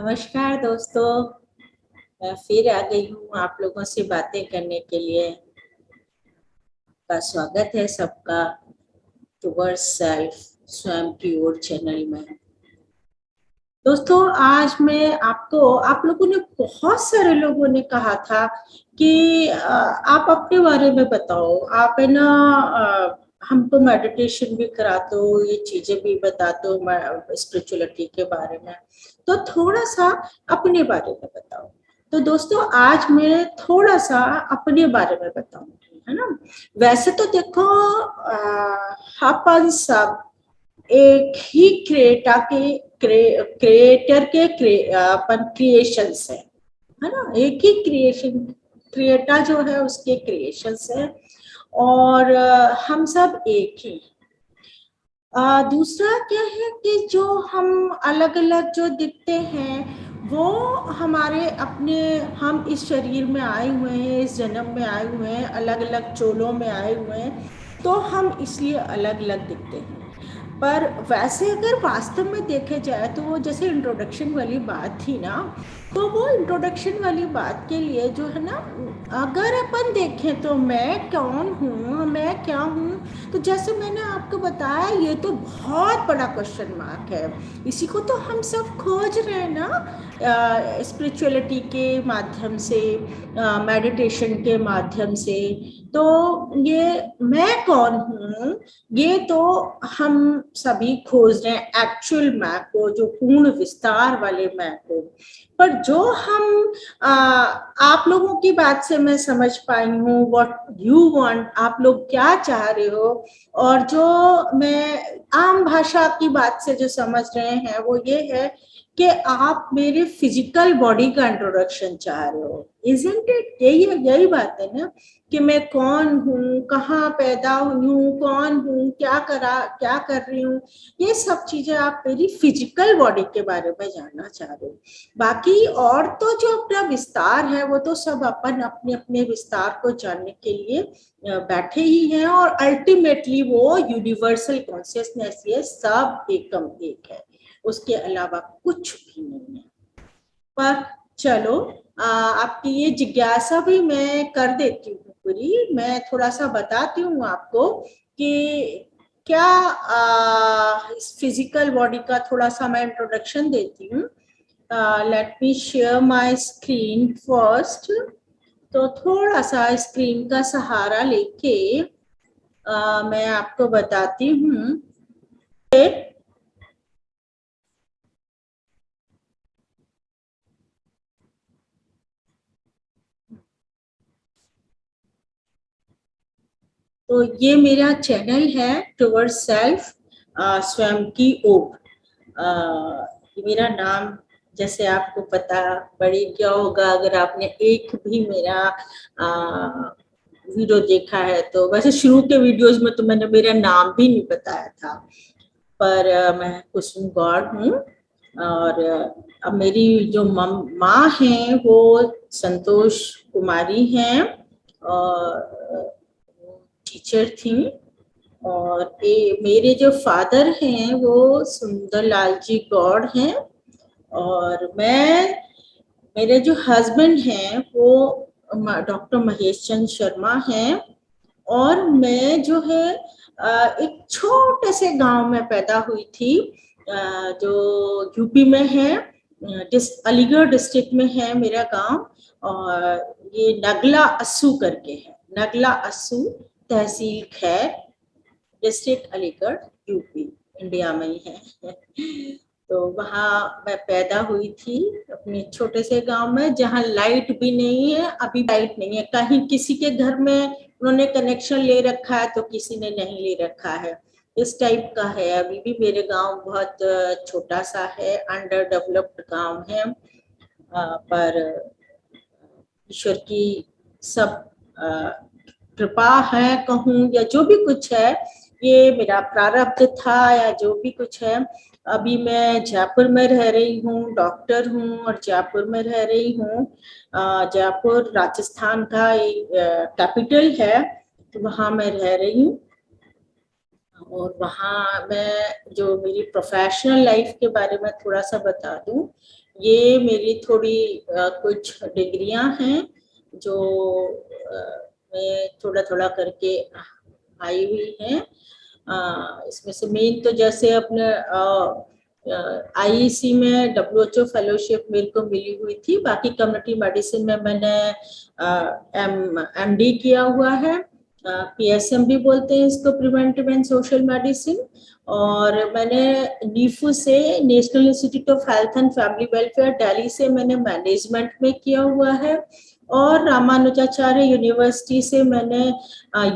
नमस्कार दोस्तों। मैं फिर आ गई हूँ आप लोगों से बातें करने के लिए। का स्वागत है सबका टुवर्ड्स सेल्फ स्वयं की ओर चैनल में। दोस्तों, आज मैं आप लोगों ने बहुत सारे लोगों ने कहा था कि आप अपने बारे में बताओ। आप है ना, हमको मेडिटेशन भी कराते हो, ये चीजें भी बताते हो स्पिरिचुअलिटी के बारे में, तो थोड़ा सा अपने बारे में बताओ। तो दोस्तों, आज मैं थोड़ा सा अपने बारे में बताऊंगी, है ना। वैसे तो देखो, अपन सब एक ही क्रिएटर के अपन क्रिएशंस है ना। एक ही क्रिएटर जो है उसके क्रिएशंस है, और हम सब एक ही। दूसरा क्या है कि जो हम अलग अलग जो दिखते हैं वो हमारे अपने, हम इस शरीर में आए हुए हैं, इस जन्म में आए हुए हैं, अलग अलग चोलों में आए हुए हैं, तो हम इसलिए अलग अलग दिखते हैं। पर वैसे अगर वास्तव में देखे जाए तो वो जैसे इंट्रोडक्शन वाली बात थी ना, तो वो इंट्रोडक्शन वाली बात के लिए जो है ना, अगर अपन देखें तो मैं कौन हूँ, मैं क्या हूँ, तो जैसे मैंने आपको बताया ये तो बहुत बड़ा क्वेश्चन मार्क है। इसी को तो हम सब खोज रहे हैं ना, स्पिरिचुअलिटी के माध्यम से, मेडिटेशन के माध्यम से। तो ये मैं कौन हूँ, ये तो हम सभी खोज रहे हैं, एक्चुअल मैं को, जो पूर्ण विस्तार वाले मैं को। पर जो हम आप लोगों की बात से मैं समझ पाई हूँ, व्हाट यू वांट, आप लोग क्या चाह रहे हो, और जो मैं आम भाषा की बात से जो समझ रहे हैं वो ये है कि आप मेरे फिजिकल बॉडी का इंट्रोडक्शन चाह रहे हो। Isn't it? यही यही बात है ना, कि मैं कौन हूँ, कहाँ पैदा हुई हूँ, कौन हूँ, क्या कर रही हूँ। ये सब चीजें आप मेरी फिजिकल बॉडी के बारे में जानना चाह रहे हो। बाकी और तो जो अपना विस्तार है वो तो सब अपन अपने अपने विस्तार को जानने के लिए बैठे ही हैं, और अल्टीमेटली वो यूनिवर्सल कॉन्शियसनेस, ये सब एकम एक है, उसके अलावा कुछ भी नहीं है। पर चलो, आपकी ये जिज्ञासा भी मैं कर देती हूँ पूरी। मैं थोड़ा सा बताती हूँ आपको कि क्या इस फिजिकल बॉडी का थोड़ा सा मैं इंट्रोडक्शन देती हूँ। Let me share my screen first. तो थोड़ा सा स्क्रीन का सहारा लेके मैं आपको बताती हूँ। तो ये मेरा चैनल है टुवर्ड्स सेल्फ स्वयं की ओर। ये मेरा नाम, जैसे आपको पता बड़ी क्या होगा अगर आपने एक भी मेरा वीडियो देखा है। तो वैसे शुरू के वीडियोस में तो मैंने मेरा नाम भी नहीं बताया था, पर मैं कुसुम गौड़ हूँ। और अब मेरी जो माँ हैं वो संतोष कुमारी हैं, और टीचर थी। और मेरे जो फादर हैं वो सुंदरलाल जी गौड़ हैं। और मेरे जो हस्बैंड हैं वो डॉक्टर महेश चंद्र शर्मा हैं। और मैं जो है एक छोटे से गांव में पैदा हुई थी, जो यूपी में है, अलीगढ़ डिस्ट्रिक्ट में है मेरा गांव। और ये नगला अस्सू करके है, नगला अस्सू, तहसील खैर, डिस्ट्रिक्ट अलीगढ़, यूपी, इंडिया में ही है। तो वहाँ मैं पैदा हुई थी अपने छोटे से गांव में, जहाँ लाइट भी नहीं है, अभी लाइट नहीं है कहीं। किसी के घर में उन्होंने कनेक्शन ले रखा है तो किसी ने नहीं ले रखा है, इस टाइप का है। अभी भी मेरे गांव बहुत छोटा सा है, अंडर डेवलप्ड गांव है। पर ईश्वर की सब कृपा है कहूँ, या जो भी कुछ है, ये मेरा प्रारब्ध था या जो भी कुछ है। अभी मैं जयपुर में रह रही हूँ, डॉक्टर हूँ और जयपुर में रह रही हूँ। जयपुर राजस्थान का एक कैपिटल है, तो वहाँ मैं रह रही हूँ। और वहाँ मैं जो मेरी प्रोफेशनल लाइफ के बारे में थोड़ा सा बता दूं, ये मेरी थोड़ी कुछ डिग्रियां हैं जो मैं थोड़ा थोड़ा करके आई हुई हैं। इसमें से मेन तो जैसे अपने आईईसी में डब्ल्यूएचओ फेलोशिप मेरे को मिली हुई थी। बाकी कम्युनिटी मेडिसिन में मैंने एमडी किया हुआ है, पीएसएम भी बोलते हैं इसको, प्रिवेंटिव एंड सोशल मेडिसिन। और मैंने नीफू से, national institute of health and family welfare Delhi से मैंने मैनेजमेंट में किया हुआ है। और रामानुजाचार्य यूनिवर्सिटी से मैंने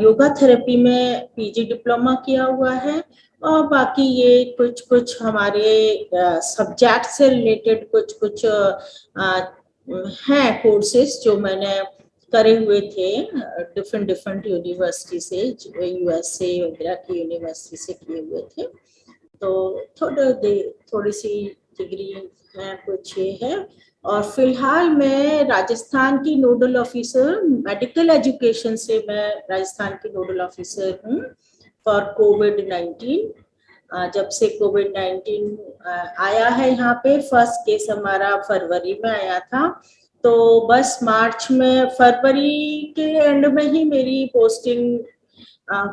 योगा थेरेपी में पीजी डिप्लोमा किया हुआ है। और बाकी ये कुछ कुछ हमारे सब्जेक्ट से रिलेटेड कुछ कुछ हैं कोर्सेज जो मैंने करे हुए थे डिफरेंट डिफरेंट यूनिवर्सिटी से, यूएसए वगैरह की यूनिवर्सिटी से किए हुए थे। तो थोड़ी सी डिग्री है, कुछ ये है। और फिलहाल मैं राजस्थान की नोडल ऑफिसर मेडिकल एजुकेशन से, मैं राजस्थान की नोडल ऑफिसर हूँ फॉर कोविड-19। जब से कोविड-19 आया है यहाँ पे, फर्स्ट केस हमारा फरवरी में आया था, तो बस मार्च में, फरवरी के एंड में ही मेरी पोस्टिंग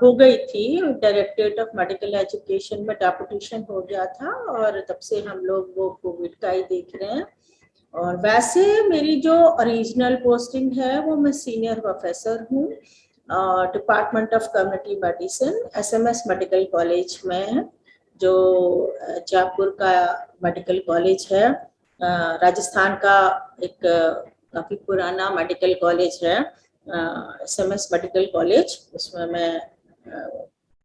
हो गई थी। डायरेक्टरेट ऑफ मेडिकल एजुकेशन में डेपुटेशन हो गया था और तब से हम लोग वो कोविड का ही देख रहे हैं। और वैसे मेरी जो ओरिजिनल पोस्टिंग है वो मैं सीनियर प्रोफेसर हूँ department of community medicine, SMS medical college में, जो जयपुर का मेडिकल कॉलेज है, राजस्थान का एक काफी पुराना मेडिकल कॉलेज है, एसएमएस मेडिकल कॉलेज। उसमें मैं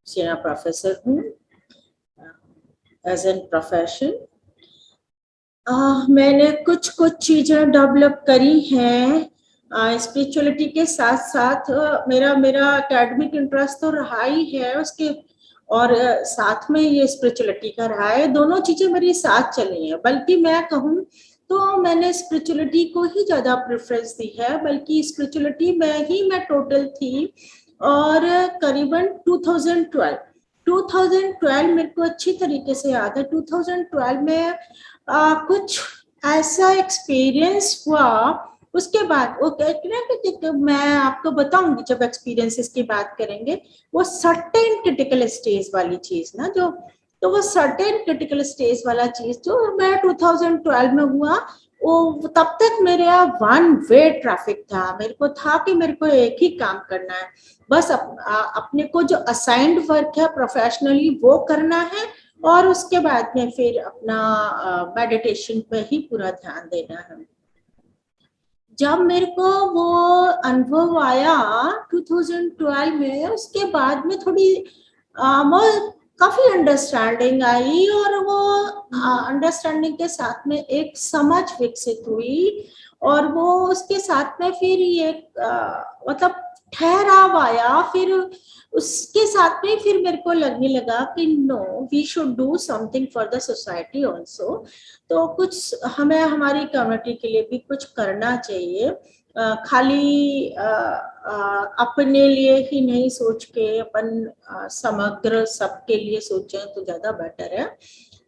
सीनियर प्रोफेसर हूँ एज एन प्रोफेशन। मैंने कुछ कुछ चीजें डेवलप करी हैं स्पिरिचुअलिटी के साथ साथ। मेरा एकेडमिक इंटरेस्ट तो रहा ही है उसके, और साथ में ये स्पिरिचुअलिटी का रहा है। दोनों चीजें मेरी साथ चली हैं, बल्कि मैं कहूँ तो मैंने स्पिरिचुअलिटी को ही ज्यादा प्रेफरेंस दी है, बल्कि स्पिरिचुअलिटी में ही मैं टोटल थी। और करीबन 2012 मेरे को अच्छी तरीके से याद है। 2012 में कुछ ऐसा एक्सपीरियंस हुआ, उसके बाद वो कहते हैं कि मैं आपको बताऊंगी जब एक्सपीरियंसेस की बात करेंगे। वो सर्टेन क्रिटिकल स्टेज वाली चीज ना, जो, तो वो सर्टेन क्रिटिकल स्टेज वाला चीज जो मैं 2012 में हुआ, वो तब तक मेरे वन वे ट्रैफिक था। मेरे को था कि मेरे को एक ही काम करना है, बस अपने को जो असाइंड वर्क है प्रोफेशनली वो करना है, और उसके बाद में फिर अपना मेडिटेशन पे ही पूरा ध्यान देना है। जब मेरे को वो अनुभव आया 2012 में, उसके बाद में थोड़ी काफी अंडरस्टैंडिंग आई, और वो अंडरस्टैंडिंग के साथ में एक समझ विकसित हुई, और वो उसके साथ में फिर ये मतलब ठहराव आया। फिर उसके साथ में फिर मेरे को लगने लगा कि no, we should do something for the society also. तो कुछ हमें हमारी कम्युनिटी के लिए भी कुछ करना चाहिए। खाली अपने लिए ही नहीं सोच के अपन समग्र सबके लिए सोचें तो ज्यादा बेटर है।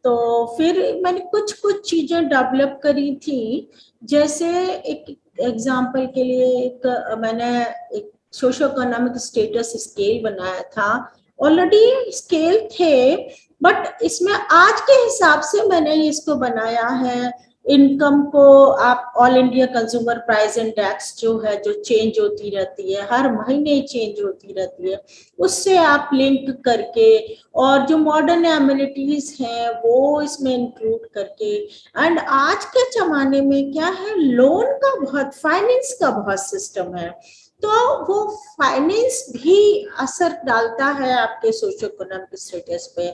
तो फिर मैंने कुछ कुछ चीजें डेवलप करी थी। जैसे एक एग्जांपल के लिए, मैंने एक सोशो इकोनॉमिक स्टेटस स्केल बनाया था। ऑलरेडी स्केल थे, बट इसमें आज के हिसाब से मैंने इसको बनाया है। इनकम को आप all India consumer price index जो है, जो चेंज होती रहती है, हर महीने चेंज होती रहती है, उससे आप लिंक करके, और जो मॉडर्न एमिनिटीज हैं वो इसमें इंक्लूड करके। एंड आज के जमाने में क्या है, लोन का बहुत, फाइनेंस का बहुत सिस्टम है, तो वो फाइनेंस भी असर डालता है आपके सोशो इकोनॉमिक स्टेटस पे।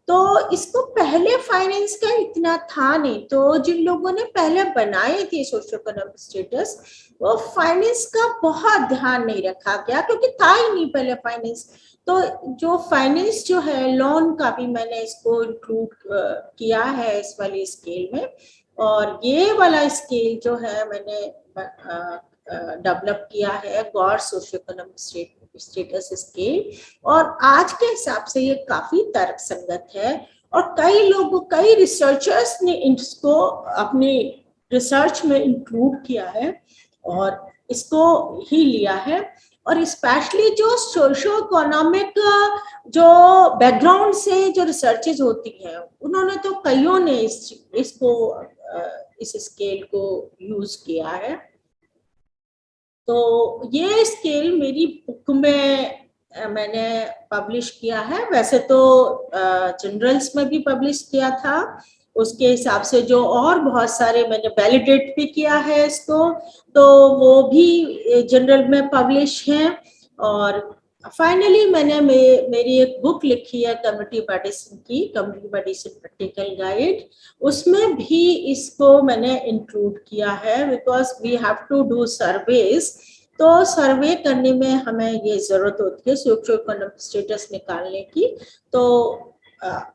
तो इसको पहले फाइनेंस का इतना था नहीं, तो जिन लोगों ने पहले बनाए थे सोशो इकोनॉमिक स्टेटस, वो फाइनेंस का बहुत ध्यान नहीं रखा गया, क्योंकि था ही नहीं पहले फाइनेंस। तो जो फाइनेंस जो है, लोन का भी मैंने इसको इंक्लूड किया है इस वाली स्केल में। और ये वाला स्केल जो है मैंने डेवलप किया है, गौर सोशो इकोनॉमिक स्टेटस स्केल, और आज के हिसाब से ये काफी तर्कसंगत है। और कई रिसर्चर्स ने इसको अपनी रिसर्च में इंक्लूड किया है और इसको ही लिया है। और स्पेशली जो सोशो इकोनॉमिक जो बैकग्राउंड से जो रिसर्चेज होती हैं, उन्होंने तो कईयों ने इसको इस स्केल को यूज किया है। तो ये स्केल मेरी बुक में मैंने पब्लिश किया है। वैसे तो जनरल्स में भी पब्लिश किया था, उसके हिसाब से जो और बहुत सारे मैंने वैलिडेट भी किया है इसको, तो वो भी जनरल में पब्लिश हैं। और फाइनली मैंने मेरी एक बुक लिखी है कम्युनिटी मेडिसिन की, कम्युनिटी मेडिसिन प्रैक्टिकल गाइड, उसमें भी इसको मैंने इंक्लूड किया है, because we have to do surveys. तो सर्वे करने में हमें ये जरूरत होती है सोशियो इकोनॉमिक स्टेटस निकालने की। तो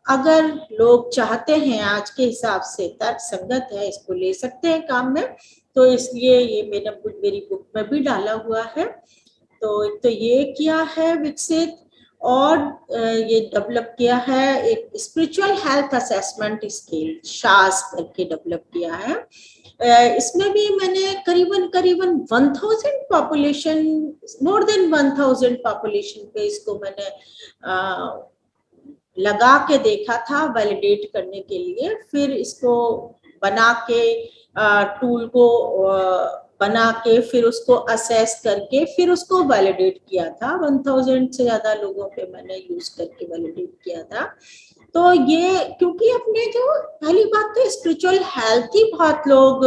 अगर लोग चाहते हैं, आज के हिसाब से तर्क संगत है, इसको ले सकते हैं काम में, तो इसलिए ये मेरी बुक में भी डाला हुआ है। तो ये किया है विकसित, और ये डेवलप किया है एक स्पिरिचुअल हेल्थ असेसमेंट स्केल, शास करके डेवलप किया है। इसमें भी मैंने करीबन 1000 पॉपुलेशन, मोर देन 1000 पॉपुलेशन पे इसको मैंने लगा के देखा था वैलिडेट करने के लिए। फिर इसको बना के टूल को बना के फिर उसको असेस करके फिर उसको वैलिडेट किया था। 1000 से ज्यादा लोगों पे मैंने यूज करके वैलिडेट किया था। तो ये क्योंकि अपने जो पहली बात तो स्पिरिचुअल हेल्थ ही बहुत लोग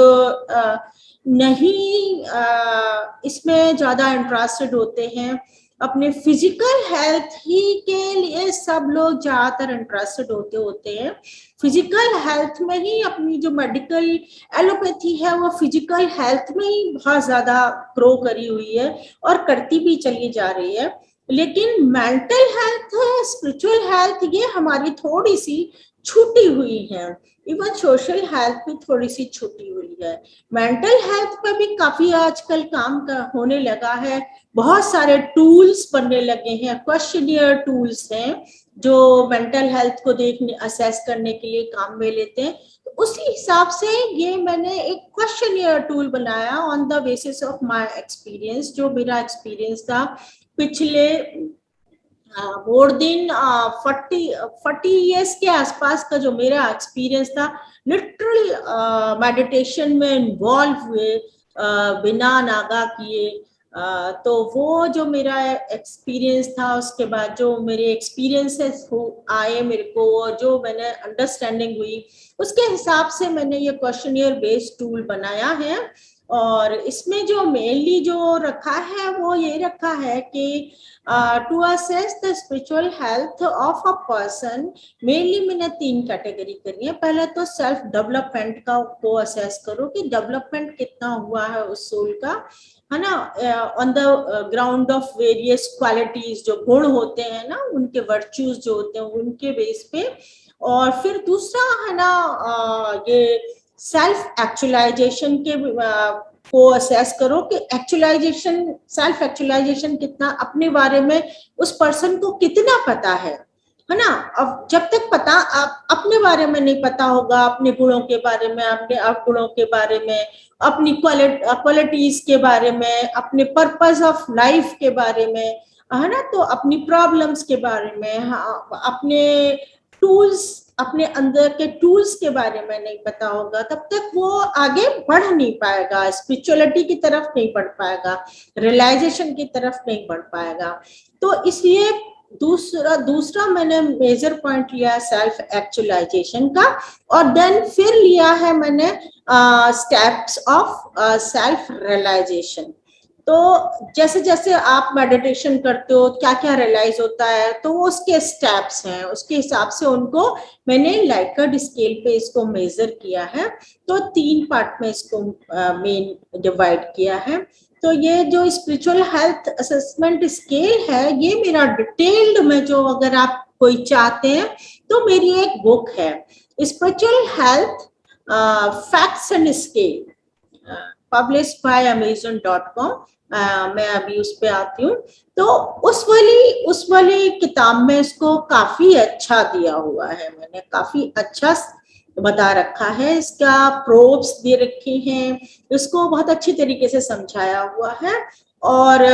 नहीं इसमें ज्यादा इंटरेस्टेड होते हैं, अपने फिजिकल हेल्थ ही के लिए सब लोग ज्यादातर इंटरेस्टेड होते हैं। फिजिकल हेल्थ में ही अपनी जो मेडिकल एलोपैथी है वो फिजिकल हेल्थ में ही बहुत ज्यादा ग्रो करी हुई है और करती भी चली जा रही है। लेकिन मेंटल हेल्थ, स्पिरिचुअल हेल्थ, ये हमारी थोड़ी सी छूटी हुई है। इवन सोशल हेल्थ भी थोड़ी सी छूटी हुई है। मेंटल हेल्थ पर भी काफी आजकल काम होने लगा है, बहुत सारे टूल्स बनने लगे हैं, क्वेश्चनियर टूल्स हैं जो मेंटल हेल्थ को देखने असेस करने के लिए काम में लेते हैं। तो उसी हिसाब से ये मैंने एक क्वेश्चनियर टूल बनाया on the basis of my experience, जो मेरा एक्सपीरियंस था पिछले मोर देन 40 ईयर्स के आसपास का जो मेरा एक्सपीरियंस था, लिटरल मेडिटेशन में इन्वॉल्व हुए बिना नागा किए। तो वो जो मेरा एक्सपीरियंस था, उसके बाद जो मेरे एक्सपीरियंसेस आए मेरे को और जो मैंने अंडरस्टैंडिंग हुई, उसके हिसाब से मैंने ये क्वेश्चनियर बेस्ड टूल बनाया है। और इसमें जो मेनली जो रखा है वो ये रखा है कि to assess the spiritual health of a person, mainly मैंने 3 कैटेगरी करी है। पहले तो सेल्फ डेवलपमेंट का को असेस करो कि डेवलपमेंट कितना हुआ है उस सोल का, है ना, on the ground of various qualities, जो गुण होते हैं ना, उनके वर्च्यूज जो होते हैं उनके बेस पे। और फिर दूसरा है ना ये सेल्फ एक्चुअलाइजेशन के को असेस करो कि एक्चुअलाइजेशन, सेल्फ एक्चुअलाइजेशन कितना, अपने बारे में उस पर्सन को कितना पता है ना। अब जब तक पता आप अपने बारे में नहीं पता होगा, अपने गुणों के बारे में, अपने अवगुणों के बारे में, अपनी क्वालिटीज के बारे में, अपने पर्पस ऑफ लाइफ के बारे में, है ना, तो अपनी प्रॉब्लम्स के बारे में, अपने टूल्स, अपने अंदर के टूल्स के बारे में नहीं पता होगा, तब तक वो आगे बढ़ नहीं पाएगा, स्पिरिचुअलिटी की तरफ नहीं बढ़ पाएगा, रियलाइजेशन की तरफ नहीं बढ़ पाएगा। तो इसलिए दूसरा मैंने मेजर पॉइंट लिया है सेल्फ एक्चुअलाइजेशन का। और देन फिर लिया है मैंने स्टेप्स ऑफ सेल्फ रियलाइजेशन। तो जैसे जैसे आप मेडिटेशन करते हो क्या क्या रियलाइज होता है, तो वो उसके स्टेप्स हैं, उसके हिसाब से उनको मैंने लाइकर्ट स्केल पे इसको मेजर किया है। तो 3 पार्ट में इसको मेन डिवाइड किया है। तो ये जो स्पिरिचुअल हेल्थ असेसमेंट स्केल है, ये मेरा डिटेल्ड में, जो अगर आप कोई चाहते हैं तो मेरी एक बुक है spiritual health facts and scale, published by amazon.com। मैं अभी उस पे आती हूँ। तो उस वाली किताब में इसको काफी अच्छा दिया हुआ है, मैंने काफी अच्छा बता रखा है, इसका प्रोब्स दे रखे हैं, इसको बहुत अच्छी तरीके से समझाया हुआ है, और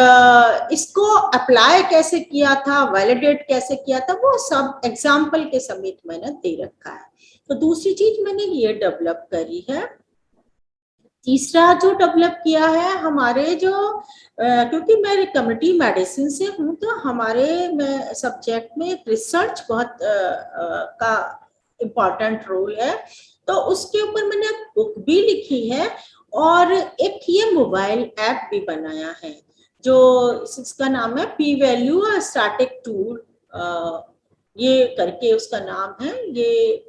इसको अप्लाई कैसे किया था, वैलिडेट कैसे किया था, वो सब एग्जाम्पल के समेत मैंने दे रखा है। तो दूसरी चीज मैंने ये डेवलप करी है। तीसरा जो डेवलप किया है, हमारे जो क्योंकि मैं कम्युनिटी मेडिसिन से हूँ, तो हमारे सब्जेक्ट में रिसर्च बहुत का इम्पोर्टेंट रोल है, तो उसके ऊपर मैंने बुक भी लिखी है, और एक ये मोबाइल ऐप भी बनाया है, जो इसका नाम है पी वैल्यू स्टैटिक टूल, ये करके उसका नाम है। ये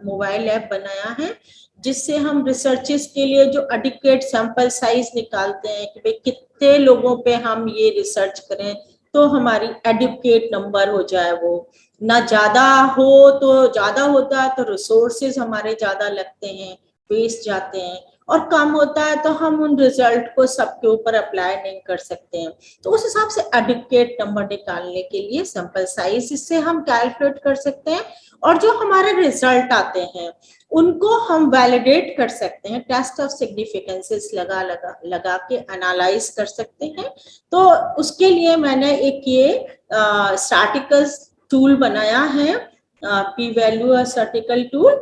मोबाइल ऐप बनाया है, जिससे हम रिसर्चेस के लिए जो एडिक्वेट सैंपल साइज निकालते हैं कि भाई कितने लोगों पे हम ये रिसर्च करें तो हमारी एडिक्वेट नंबर हो जाए, वो ना ज्यादा हो, तो ज्यादा होता है तो रिसोर्सेज हमारे ज्यादा लगते हैं, वेस्ट जाते हैं, और कम होता है तो हम उन रिजल्ट को सबके ऊपर अप्लाई नहीं कर सकते हैं। तो उस हिसाब से एडिक्वेट नंबर निकालने के लिए सैंपल साइज इससे हम कैलकुलेट कर सकते हैं, और जो हमारे रिजल्ट आते हैं उनको हम वैलिडेट कर सकते हैं, टेस्ट ऑफ सिग्निफिकेंसेस लगा के एनालाइज कर सकते हैं। तो उसके लिए मैंने एक ये स्टैटिकल टूल बनाया है, P value statistical tool,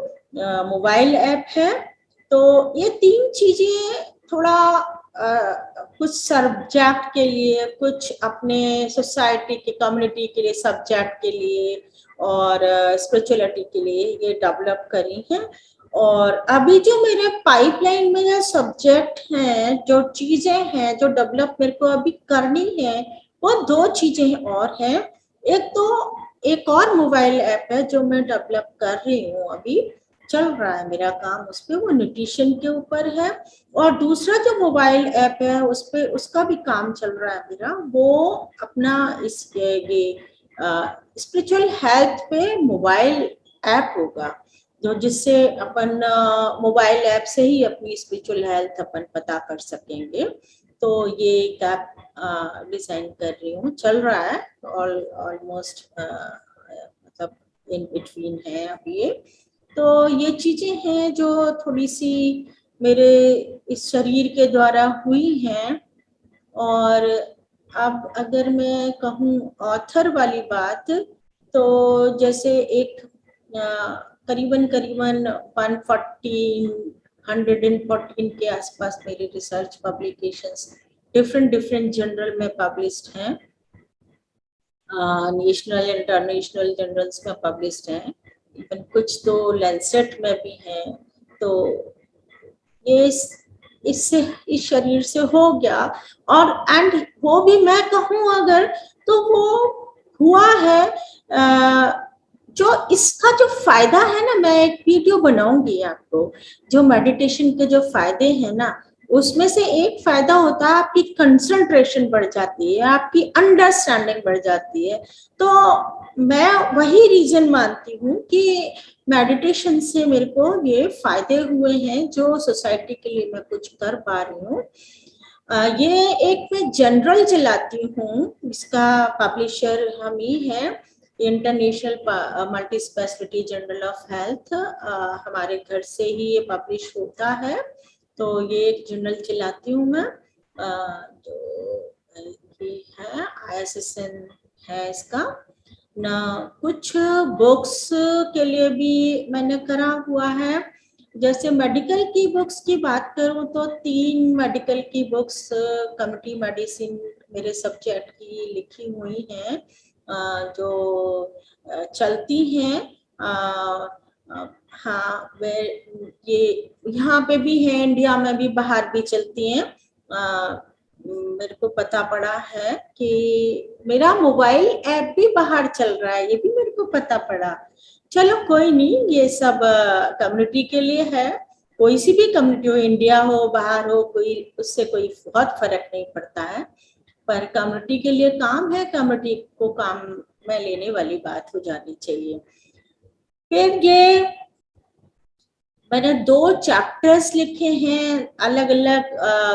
mobile app है। तो ये तीन चीजें थोड़ा कुछ सब्जेक्ट के लिए, कुछ अपने सोसाइटी के कम्युनिटी के लिए, सब्जेक्ट के लिए और स्पिरिचुअलिटी के लिए ये डेवलप करी है। और अभी जो मेरे पाइपलाइन में जो सब्जेक्ट हैं, जो चीजें हैं जो डेवलप मेरे को अभी करनी है, वो दो चीजें और हैं। एक तो एक और मोबाइल ऐप है जो मैं डेवलप कर रही हूँ, अभी चल रहा है मेरा काम उस पर, वो न्यूट्रिशन के ऊपर है। और दूसरा जो मोबाइल ऐप है उस पे, उसका भी काम चल रहा है मेरा, वो अपना इस ये स्पिरिचुअल हेल्थ पे मोबाइल ऐप होगा, जो जिससे अपन मोबाइल ऐप से ही अपनी स्पिरिचुअल हेल्थ अपन पता कर सकेंगे। तो ये ऐप डिजाइन कर रही हूँ, चल रहा है, ऑलमोस्ट मतलब इन बिटवीन है अभी ये। तो ये चीजें हैं जो थोड़ी सी मेरे इस शरीर के द्वारा हुई हैं। और अब अगर मैं कहूँ ऑथर वाली बात, तो जैसे एक करीबन 114 के आसपास मेरी रिसर्च पब्लिकेशंस डिफरेंट जर्नल में पब्लिश्ड हैं, नेशनल इंटरनेशनल जर्नल्स में पब्लिश्ड हैं, इवन कुछ तो लैंसेट में भी हैं। तो ये इससे इस शरीर से हो गया, और एंड वो भी मैं कहूँ अगर, तो वो हुआ है। जो इसका जो फायदा है ना, मैं एक वीडियो बनाऊंगी आपको, जो मेडिटेशन के जो फायदे हैं ना, उसमें से एक फायदा होता है आपकी कंसंट्रेशन बढ़ जाती है, आपकी अंडरस्टैंडिंग बढ़ जाती है। तो मैं वही रीजन मानती हूँ कि मेडिटेशन से मेरे को ये फायदे हुए हैं, जो सोसाइटी के लिए मैं कुछ कर पा रही हूँ। ये एक मैं जनरल चलाती हूँ, इसका पब्लिशर हम ही है, international multi speciality journal of health, हमारे घर से ही ये पब्लिश होता है। तो ये एक जर्नल चलाती हूँ मैं, जो ये है ISSN है इसका ना। कुछ बुक्स के लिए भी मैंने करा हुआ है, जैसे मेडिकल की बुक्स की बात करूं तो 3 मेडिकल की बुक्स कम्युनिटी मेडिसिन मेरे सब्जेक्ट की लिखी हुई हैं, जो चलती हैं। हाँ, वे ये यहाँ पे भी है, इंडिया में भी, बाहर भी चलती हैं। मेरे को पता पड़ा है कि मेरा मोबाइल ऐप भी बाहर चल रहा है, ये भी मेरे को पता पड़ा। चलो कोई नहीं, ये सब कम्युनिटी के लिए है, कोई सी भी कम्युनिटी हो, इंडिया हो बाहर हो, कोई उससे कोई बहुत फर्क नहीं पड़ता है, पर कम्युनिटी के लिए काम है, कम्युनिटी को काम में लेने वाली बात हो जानी चाहिए। फिर ये मैंने 2 चैप्टर्स लिखे हैं अलग अलग,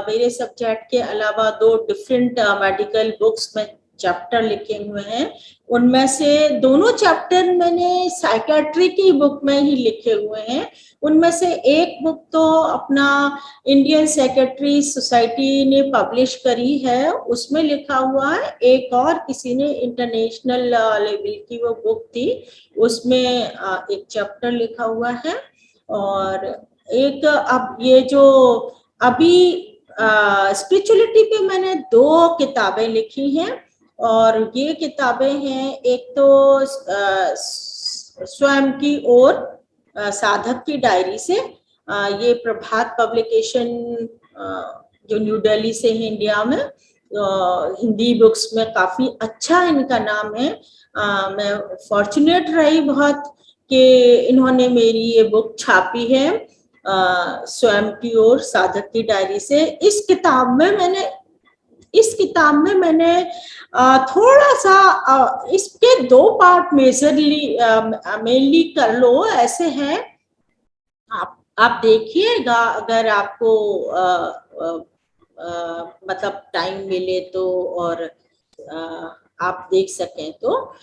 मेरे सब्जेक्ट के अलावा 2 डिफरेंट मेडिकल बुक्स में चैप्टर लिखे हुए हैं। उनमें से दोनों चैप्टर मैंने साइकेट्री की बुक में ही लिखे हुए हैं। उनमें से एक बुक तो अपना इंडियन साइकेट्री सोसाइटी ने पब्लिश करी है, उसमें लिखा हुआ है। एक और किसी ने इंटरनेशनल लेवल की वो बुक थी, उसमें एक चैप्टर लिखा हुआ है। और एक अब ये जो अभी स्पिरिचुअलिटी पे मैंने 2 किताबें लिखी हैं, और ये किताबें हैं, एक तो स्वयं की ओर साधक की डायरी से, ये प्रभात पब्लिकेशन जो न्यू दिल्ली से है इंडिया में, हिंदी बुक्स में काफी अच्छा इनका नाम है। मैं फॉर्चुनेट रही बहुत कि इन्होंने मेरी ये बुक छापी है, स्वयं की ओर साधक की डायरी से। इस किताब में मैंने थोड़ा सा इसके 2 पार्ट मेजरली मेनली कर लो ऐसे हैं। आप देखिएगा अगर आपको मतलब टाइम मिले तो, और आप देख सकें तो।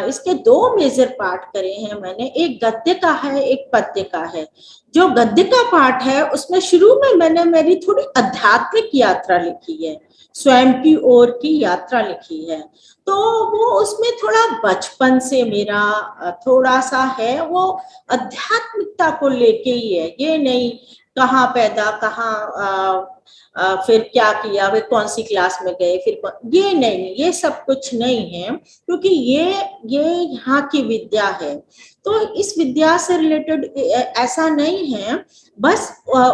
इसके 2 मेजर पार्ट करे हैं मैंने, एक गद्य का है, एक पद्य का है। जो गद्य का पार्ट है उसमें शुरू में मैंने मेरी थोड़ी आध्यात्मिक यात्रा लिखी है, स्वयं की ओर की यात्रा लिखी है। तो वो उसमें थोड़ा बचपन से मेरा थोड़ा सा है, वो आध्यात्मिकता को लेके ही है। ये नहीं कहाँ पैदा, कहाँ फिर क्या किया, वे कौन सी क्लास में गए, फिर ये नहीं, ये सब कुछ नहीं है, क्योंकि ये यहाँ की विद्या है। तो इस विद्या से रिलेटेड ऐसा नहीं है। बस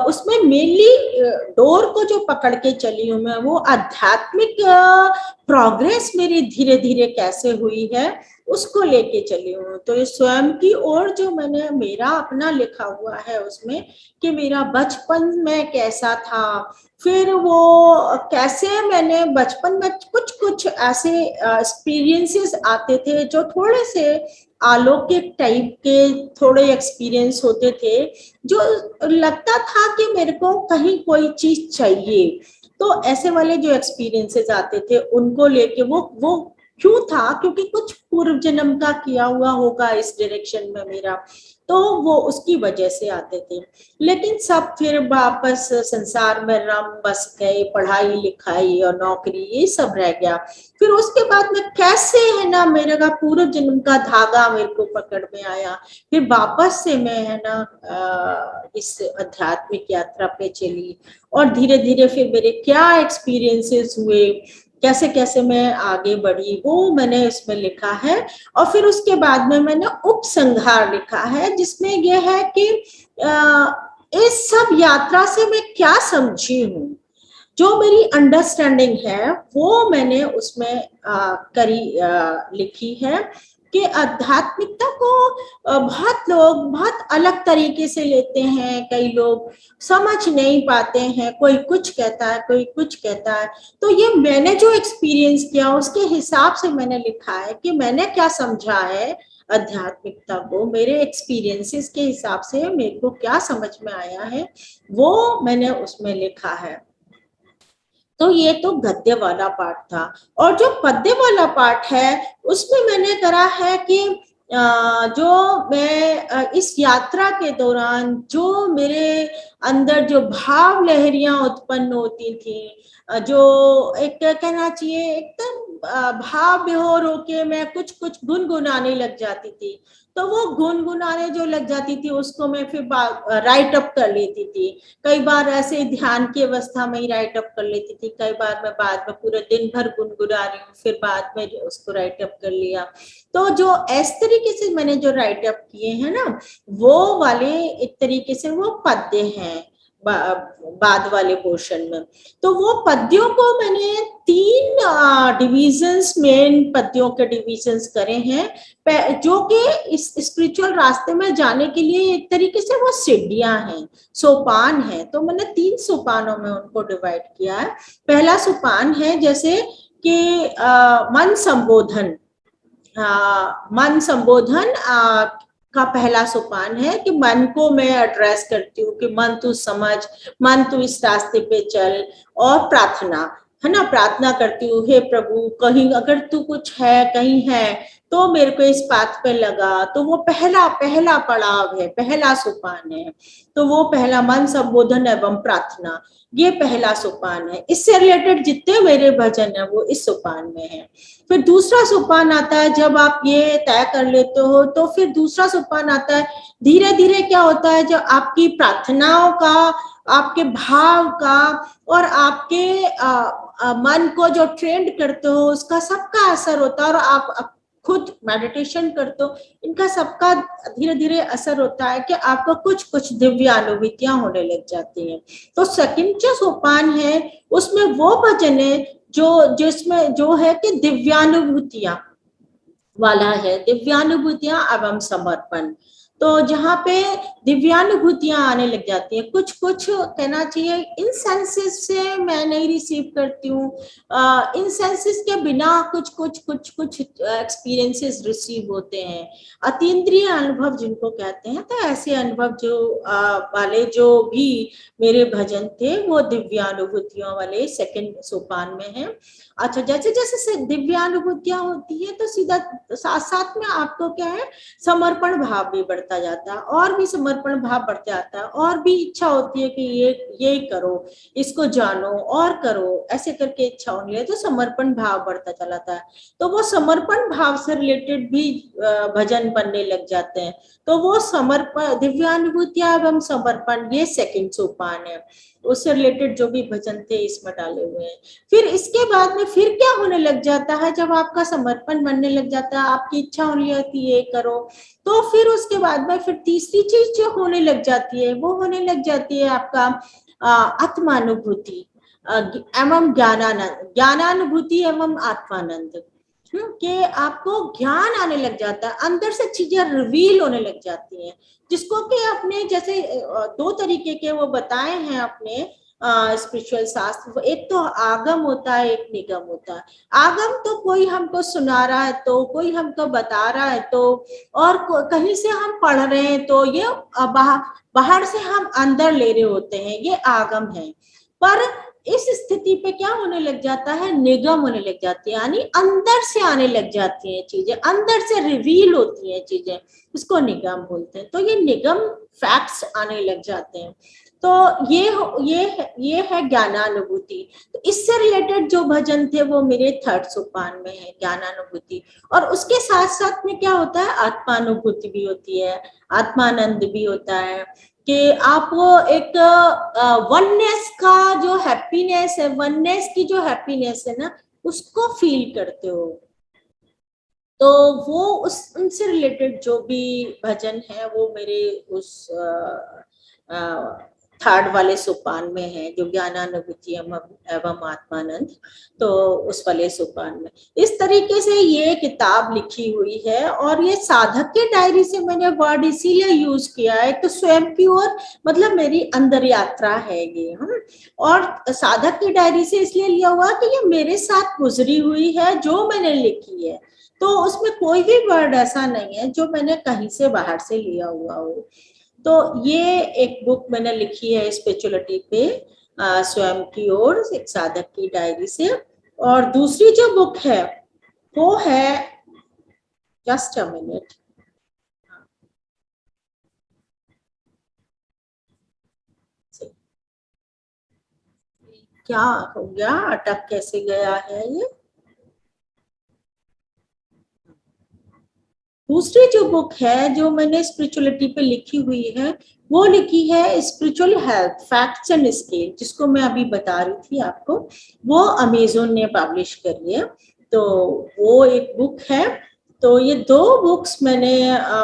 उसमें मेनली डोर को जो पकड़ के चली हूँ मैं, वो आध्यात्मिक प्रोग्रेस मेरी धीरे धीरे कैसे हुई है उसको लेके चली हूँ। तो ये स्वयं की ओर जो मैंने मेरा अपना लिखा हुआ है उसमें, कि मेरा बचपन में कैसा था, फिर वो कैसे मैंने बचपन में कुछ कुछ ऐसे एक्सपीरियंसेस आते थे जो थोड़े से अलौकिक टाइप के थोड़े एक्सपीरियंस होते थे, जो लगता था कि मेरे को कहीं कोई चीज चाहिए। तो ऐसे वाले जो एक्सपीरियंसेस आते थे उनको लेके वो क्यों था, क्योंकि कुछ पूर्व जन्म का किया हुआ होगा इस डायरेक्शन में मेरा, तो वो उसकी वजह से आते थे। लेकिन सब फिर वापस संसार में रम बस गए, पढ़ाई लिखाई और नौकरी ये सब रह गया। फिर उसके बाद में कैसे है ना मेरे का पूर्व जन्म का धागा मेरे को पकड़ में आया, फिर वापस से मैं है ना इस आध्यात्मिक यात्रा पे चली, और धीरे धीरे फिर मेरे क्या एक्सपीरियंसेस हुए, कैसे कैसे मैं आगे बढ़ी, वो मैंने इसमें लिखा है। और फिर उसके बाद में मैंने उपसंहार लिखा है, जिसमें यह है कि इस सब यात्रा से मैं क्या समझी हूँ, जो मेरी अंडरस्टैंडिंग है वो मैंने उसमें लिखी है। कि आध्यात्मिकता को बहुत लोग बहुत अलग तरीके से लेते हैं, कई लोग समझ नहीं पाते हैं, कोई कुछ कहता है, कोई कुछ कहता है। तो ये मैंने जो एक्सपीरियंस किया उसके हिसाब से मैंने लिखा है कि मैंने क्या समझा है आध्यात्मिकता को, मेरे एक्सपीरियंसेस के हिसाब से मेरे को क्या समझ में आया है, वो मैंने उसमें लिखा है। तो ये तो गद्य वाला पार्ट था। और जो पद्य वाला पार्ट है उसमें मैंने करा है कि जो मैं इस यात्रा के दौरान जो मेरे अंदर जो भाव लहरियां उत्पन्न होती थी, जो एक कहना चाहिए एकदम भाव विभोर होके मैं कुछ कुछ गुनगुनाने लग जाती थी। तो वो गुनगुनाने जो लग जाती थी उसको मैं फिर राइट अप कर लेती थी। कई बार ऐसे ध्यान की अवस्था में ही राइट अप कर लेती थी, कई बार मैं बाद में पूरे दिन भर गुनगुना रही हूँ, फिर बाद में उसको राइट अप कर लिया। तो जो इस तरीके से मैंने जो राइट अप किए हैं ना, वो वाले एक तरीके से वो पद्य हैं बाद वाले पोर्शन में। तो वो पद्यों को मैंने 3 डिविजन्स, मेन पद्यों के डिविजन्स करे हैं, जो कि इस स्पिरिचुअल रास्ते में जाने के लिए एक तरीके से वो सीढ़ियां हैं, सोपान है। तो मैंने 3 सोपानों में उनको डिवाइड किया है। पहला सोपान है जैसे कि मन संबोधन, मन संबोधन का पहला सोपान है कि मन को मैं एड्रेस करती हूँ कि मन तू समझ, मन तू इस रास्ते पे चल, और प्रार्थना है ना, प्रार्थना करती हूँ, हे प्रभु कहीं अगर तू कुछ है कहीं है तो मेरे को इस पाथ पे लगा, तो वो पहला पहला पड़ाव है, पहला सोपान है। तो वो पहला मन संबोधन एवं प्रार्थना, ये पहला सोपान है। इससे रिलेटेड जितने मेरे भजन है वो इस सोपान में है। फिर दूसरा सोपान आता है, जब आप ये तय कर लेते हो तो फिर दूसरा सोपान आता है। धीरे धीरे क्या होता है, जब आपकी प्रार्थनाओं का, आपके भाव का और आपके मन को जो ट्रेंड करते हो उसका सबका असर होता है, और आप खुद मेडिटेशन करते हो, इनका सबका धीरे धीरे असर होता है कि आपको कुछ कुछ दिव्य अनुभूतियां होने लग जाती हैं। तो सेकंड जो सोपान है उसमें वो भजन है जो जिसमें जो है कि दिव्यानुभूतियां वाला है, दिव्यानुभूतियां एवं समर्पण। तो जहाँ पे दिव्यानुभूतियां आने लग जाती हैं, कुछ कुछ कहना चाहिए इन सेंसेस से मैं नहीं रिसीव करती हूँ, इन सेंसेस के बिना कुछ एक्सपीरियंसेस रिसीव होते हैं, अतीन्द्रिय अनुभव जिनको कहते हैं। तो ऐसे अनुभव जो वाले जो भी मेरे भजन थे वो दिव्यानुभूतियों वाले सेकंड सोपान में है। अच्छा, जैसे जैसे दिव्यानुभूतियां होती है तो सीधा साथ साथ में आपको क्या है, समर्पण भाव भी बढ़ता जाता है, और भी समर्पण भाव बढ़ता जाता है, और भी इच्छा होती है कि ये करो, इसको जानो और करो, ऐसे करके इच्छा होने लगे तो समर्पण भाव बढ़ता चला जाता है। तो वो समर्पण भाव से रिलेटेड भी भजन बनने लग जाते हैं। तो वो समर्पण, दिव्यानुभूतियां एवं समर्पण, ये सेकंड सोपान है, उससे रिलेटेड जो भी भजन थे इसमें डाले हुए हैं। फिर इसके बाद में फिर क्या होने लग जाता है, जब आपका समर्पण बनने लग जाता है, आपकी इच्छा होने लगती है ये करो, तो फिर उसके बाद में फिर तीसरी चीज जो होने लग जाती है वो होने लग जाती है आपका आत्मानुभूति एवं ज्ञानानंद, ज्ञानानुभूति एवं आत्मानंद। कि आपको ज्ञान आने लग जाता है, अंदर से चीजें रिवील होने लग जाती हैं, जिसको कि अपने जैसे दो तरीके के वो बताए हैं अपने स्पिरिचुअल शास्त्र। एक तो आगम होता है, एक निगम होता है। आगम तो कोई हमको सुना रहा है तो, कोई हमको बता रहा है तो, और कहीं से हम पढ़ रहे हैं तो, ये बाहर से हम अंदर ले रहे होते हैं, ये आगम है। पर इस स्थिति पे क्या होने लग जाता है, निगम होने लग जाती है, यानी अंदर से आने लग जाती हैं चीजें, अंदर से रिवील होती हैं चीजें, उसको निगम बोलते हैं। तो ये निगम फैक्ट्स आने लग जाते हैं। तो ये है ज्ञानानुभूति। तो इससे रिलेटेड जो भजन थे वो मेरे थर्ड सोपान में है, ज्ञानानुभूति। और उसके साथ साथ में क्या होता है, आत्मानुभूति भी होती है, आत्मानंद भी होता है, कि आप वो एक वननेस का जो हैप्पीनेस है, वननेस की जो हैप्पीनेस है ना, उसको फील करते हो। तो वो उनसे रिलेटेड जो भी भजन है वो मेरे उस थर्ड वाले सोपान में है, जो ज्ञानानुभूति एवं आत्मानंद, तो उस वाले सोपान में। इस तरीके से ये किताब लिखी हुई है, और ये साधक के डायरी से मैंने वर्ड इसीलिए यूज किया है कि स्वयं की ओर, मतलब मेरी अंदर यात्रा है ये। और साधक की डायरी से इसलिए लिया हुआ कि ये मेरे साथ गुजरी हुई है, जो मैंने लिखी है, तो उसमें कोई भी वर्ड ऐसा नहीं है जो मैंने कहीं से बाहर से लिया हुआ हो। तो ये एक बुक मैंने लिखी है स्पिरिचुअलिटी पे, स्वयं की ओर, एक साधक की डायरी से। और दूसरी जो बुक है वो है, जस्ट अ मिनट, क्या हो गया, अटक कैसे गया है ये। दूसरी जो बुक है जो मैंने स्पिरिचुअलिटी पे लिखी हुई है, वो लिखी है spiritual health facts and scale, जिसको मैं अभी बता रही थी आपको, वो अमेजोन ने पब्लिश करी है। तो वो एक बुक है। तो ये दो बुक्स मैंने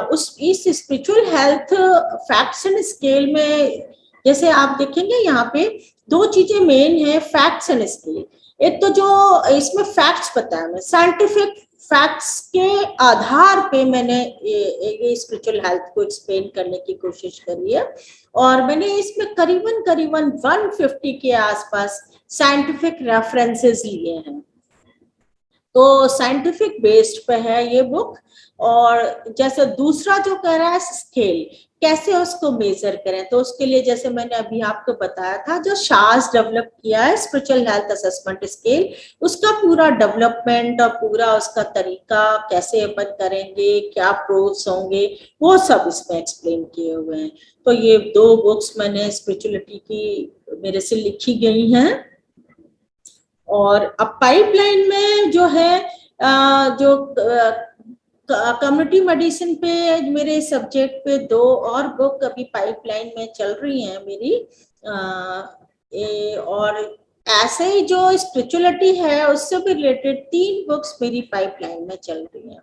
उस इस spiritual health facts and scale में, जैसे आप देखेंगे यहाँ पे दो चीजें मेन है, फैक्ट्स एंड स्केल। एक तो जो इसमें फैक्ट्स बताया, मैं साइंटिफिक फैक्ट्स के आधार पे मैंने ये स्पिरिचुअल हेल्थ को एक्सप्लेन करने की कोशिश करी है। और मैंने इसमें करीबन करीबन 150 के आसपास साइंटिफिक रेफरेंसेस लिए हैं। तो साइंटिफिक बेस्ड पे है ये बुक। और जैसे दूसरा जो कह रहा है स्केल, कैसे उसको मेजर करें, तो उसके लिए जैसे मैंने अभी आपको बताया था, जो शाज डेवलप किया है स्पिरिचुअल हेल्थ असेसमेंट स्केल, उसका पूरा डेवलपमेंट और पूरा उसका तरीका कैसे अपन करेंगे, क्या प्रोस होंगे, वो सब इसमें एक्सप्लेन किए हुए हैं। तो ये 2 बुक्स मैंने स्पिरिचुअलिटी की मेरे से लिखी गई हैं। और अब पाइपलाइन में जो है जो कम्युनिटी मेडिसिन पे मेरे सब्जेक्ट पे 2 और बुक अभी पाइपलाइन में चल रही हैं मेरी। और ऐसे ही जो स्पिरिचुअलिटी है उससे भी रिलेटेड 3 बुक्स मेरी पाइपलाइन में चल रही हैं।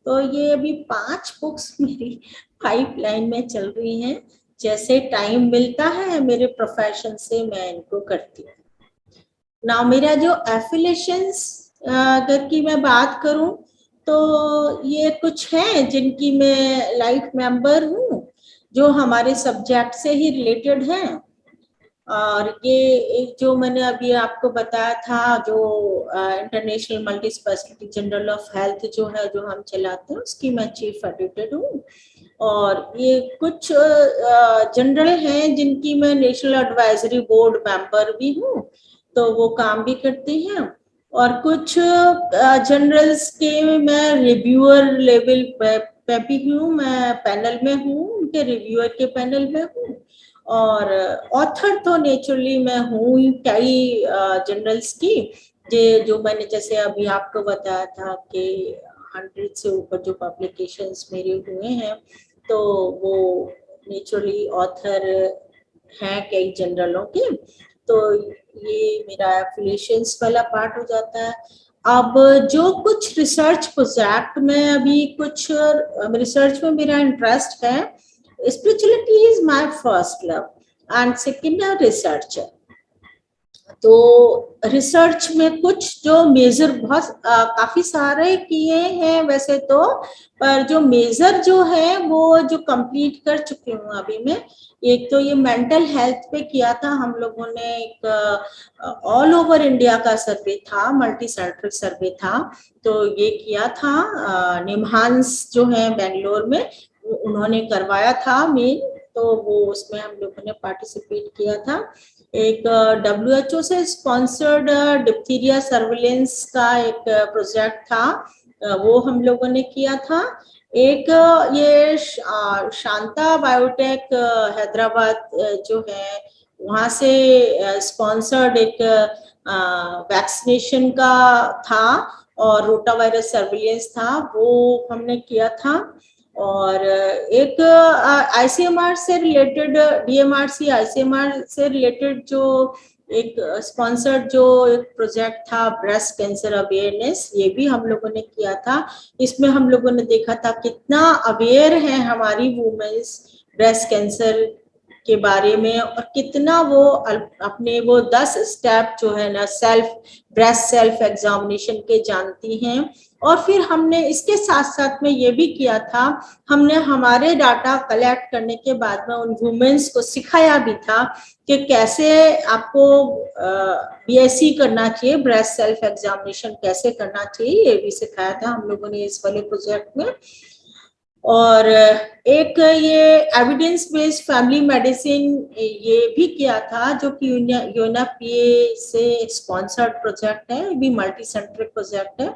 तो ये अभी 5 बुक्स मेरी पाइपलाइन में चल रही हैं। जैसे टाइम मिलता है मेरे प्रोफेशन से मैं इनको करती हूँ ना। मेरा जो एफिलिएशंस अगर की मैं बात करूं, तो ये कुछ हैं जिनकी मैं लाइफ मेंबर हूँ, जो हमारे सब्जेक्ट से ही रिलेटेड हैं। और ये एक जो मैंने अभी आपको बताया था, जो international multi speciality general of health जो है, जो हम चलाते हैं, उसकी मैं चीफ एडिटर हूँ। और ये कुछ जनरल हैं जिनकी मैं नेशनल एडवाइजरी बोर्ड मेंबर भी हूँ, तो वो काम भी करती हैं। और कुछ जनरल्स के मैं रिव्यूअर लेवल पे भी हूँ, मैं पैनल में हूँ, उनके रिव्यूअर के पैनल में हूँ। और ऑथर तो नेचुरली मैं हूँ कई जनरल्स की, जो मैंने जैसे अभी आपको बताया था कि 100 से ऊपर जो पब्लिकेशंस मेरे हुए हैं, तो वो नेचुरली ऑथर हैं कई जनरलों के। तो ये मेरा एफिलिएशंस वाला पार्ट हो जाता है। अब जो कुछ रिसर्च प्रोजेक्ट में अभी कुछ रिसर्च में मेरा इंटरेस्ट है, spirituality is my first love and second है रिसर्च। तो रिसर्च में कुछ जो मेजर बहुत काफी सारे किए हैं वैसे तो, पर जो मेजर जो है वो जो कंप्लीट कर चुकी हूँ अभी मैं। एक तो ये मेंटल हेल्थ पे किया था हम लोगों ने, एक ऑल ओवर इंडिया का सर्वे था, मल्टी सेंट्रिक सर्वे था। तो ये किया था निमहांस जो है बेंगलोर में, उन्होंने करवाया था मेन। तो वो उसमें हम लोगों ने पार्टिसिपेट किया था। एक WHO से स्पॉन्सर्ड डिप्थीरिया सर्विलेंस का एक प्रोजेक्ट था, वो हम लोगों ने किया था। एक ये शांता बायोटेक हैदराबाद जो है, वहाँ से स्पॉन्सर्ड एक वैक्सीनेशन का था और रोटा वायरस सर्विलेंस था, वो हमने किया था। और एक ICMR से रिलेटेड, DMRC ICMR से रिलेटेड जो एक स्पॉन्सर्ड जो एक प्रोजेक्ट था ब्रेस्ट कैंसर अवेयरनेस, ये भी हम लोगों ने किया था। इसमें हम लोगों ने देखा था कितना अवेयर है हमारी वुमेन्स ब्रेस्ट कैंसर के बारे में, और कितना वो अपने वो 10 स्टेप जो है ना ब्रेस्ट सेल्फ एग्जामिनेशन के जानती हैं। और फिर हमने इसके साथ साथ में ये भी किया था, हमने हमारे डाटा कलेक्ट करने के बाद में उन वुमेन्स को सिखाया भी था कि कैसे आपको BSc करना चाहिए, ब्रेस्ट सेल्फ एग्जामिनेशन कैसे करना चाहिए, ये भी सिखाया था हम लोगों ने इस वाले प्रोजेक्ट में। और एक ये एविडेंस बेस्ड फैमिली मेडिसिन ये भी किया था, जो कि UNFPA से स्पॉन्सर्ड प्रोजेक्ट है, ये भी मल्टी सेंट्रिक प्रोजेक्ट है।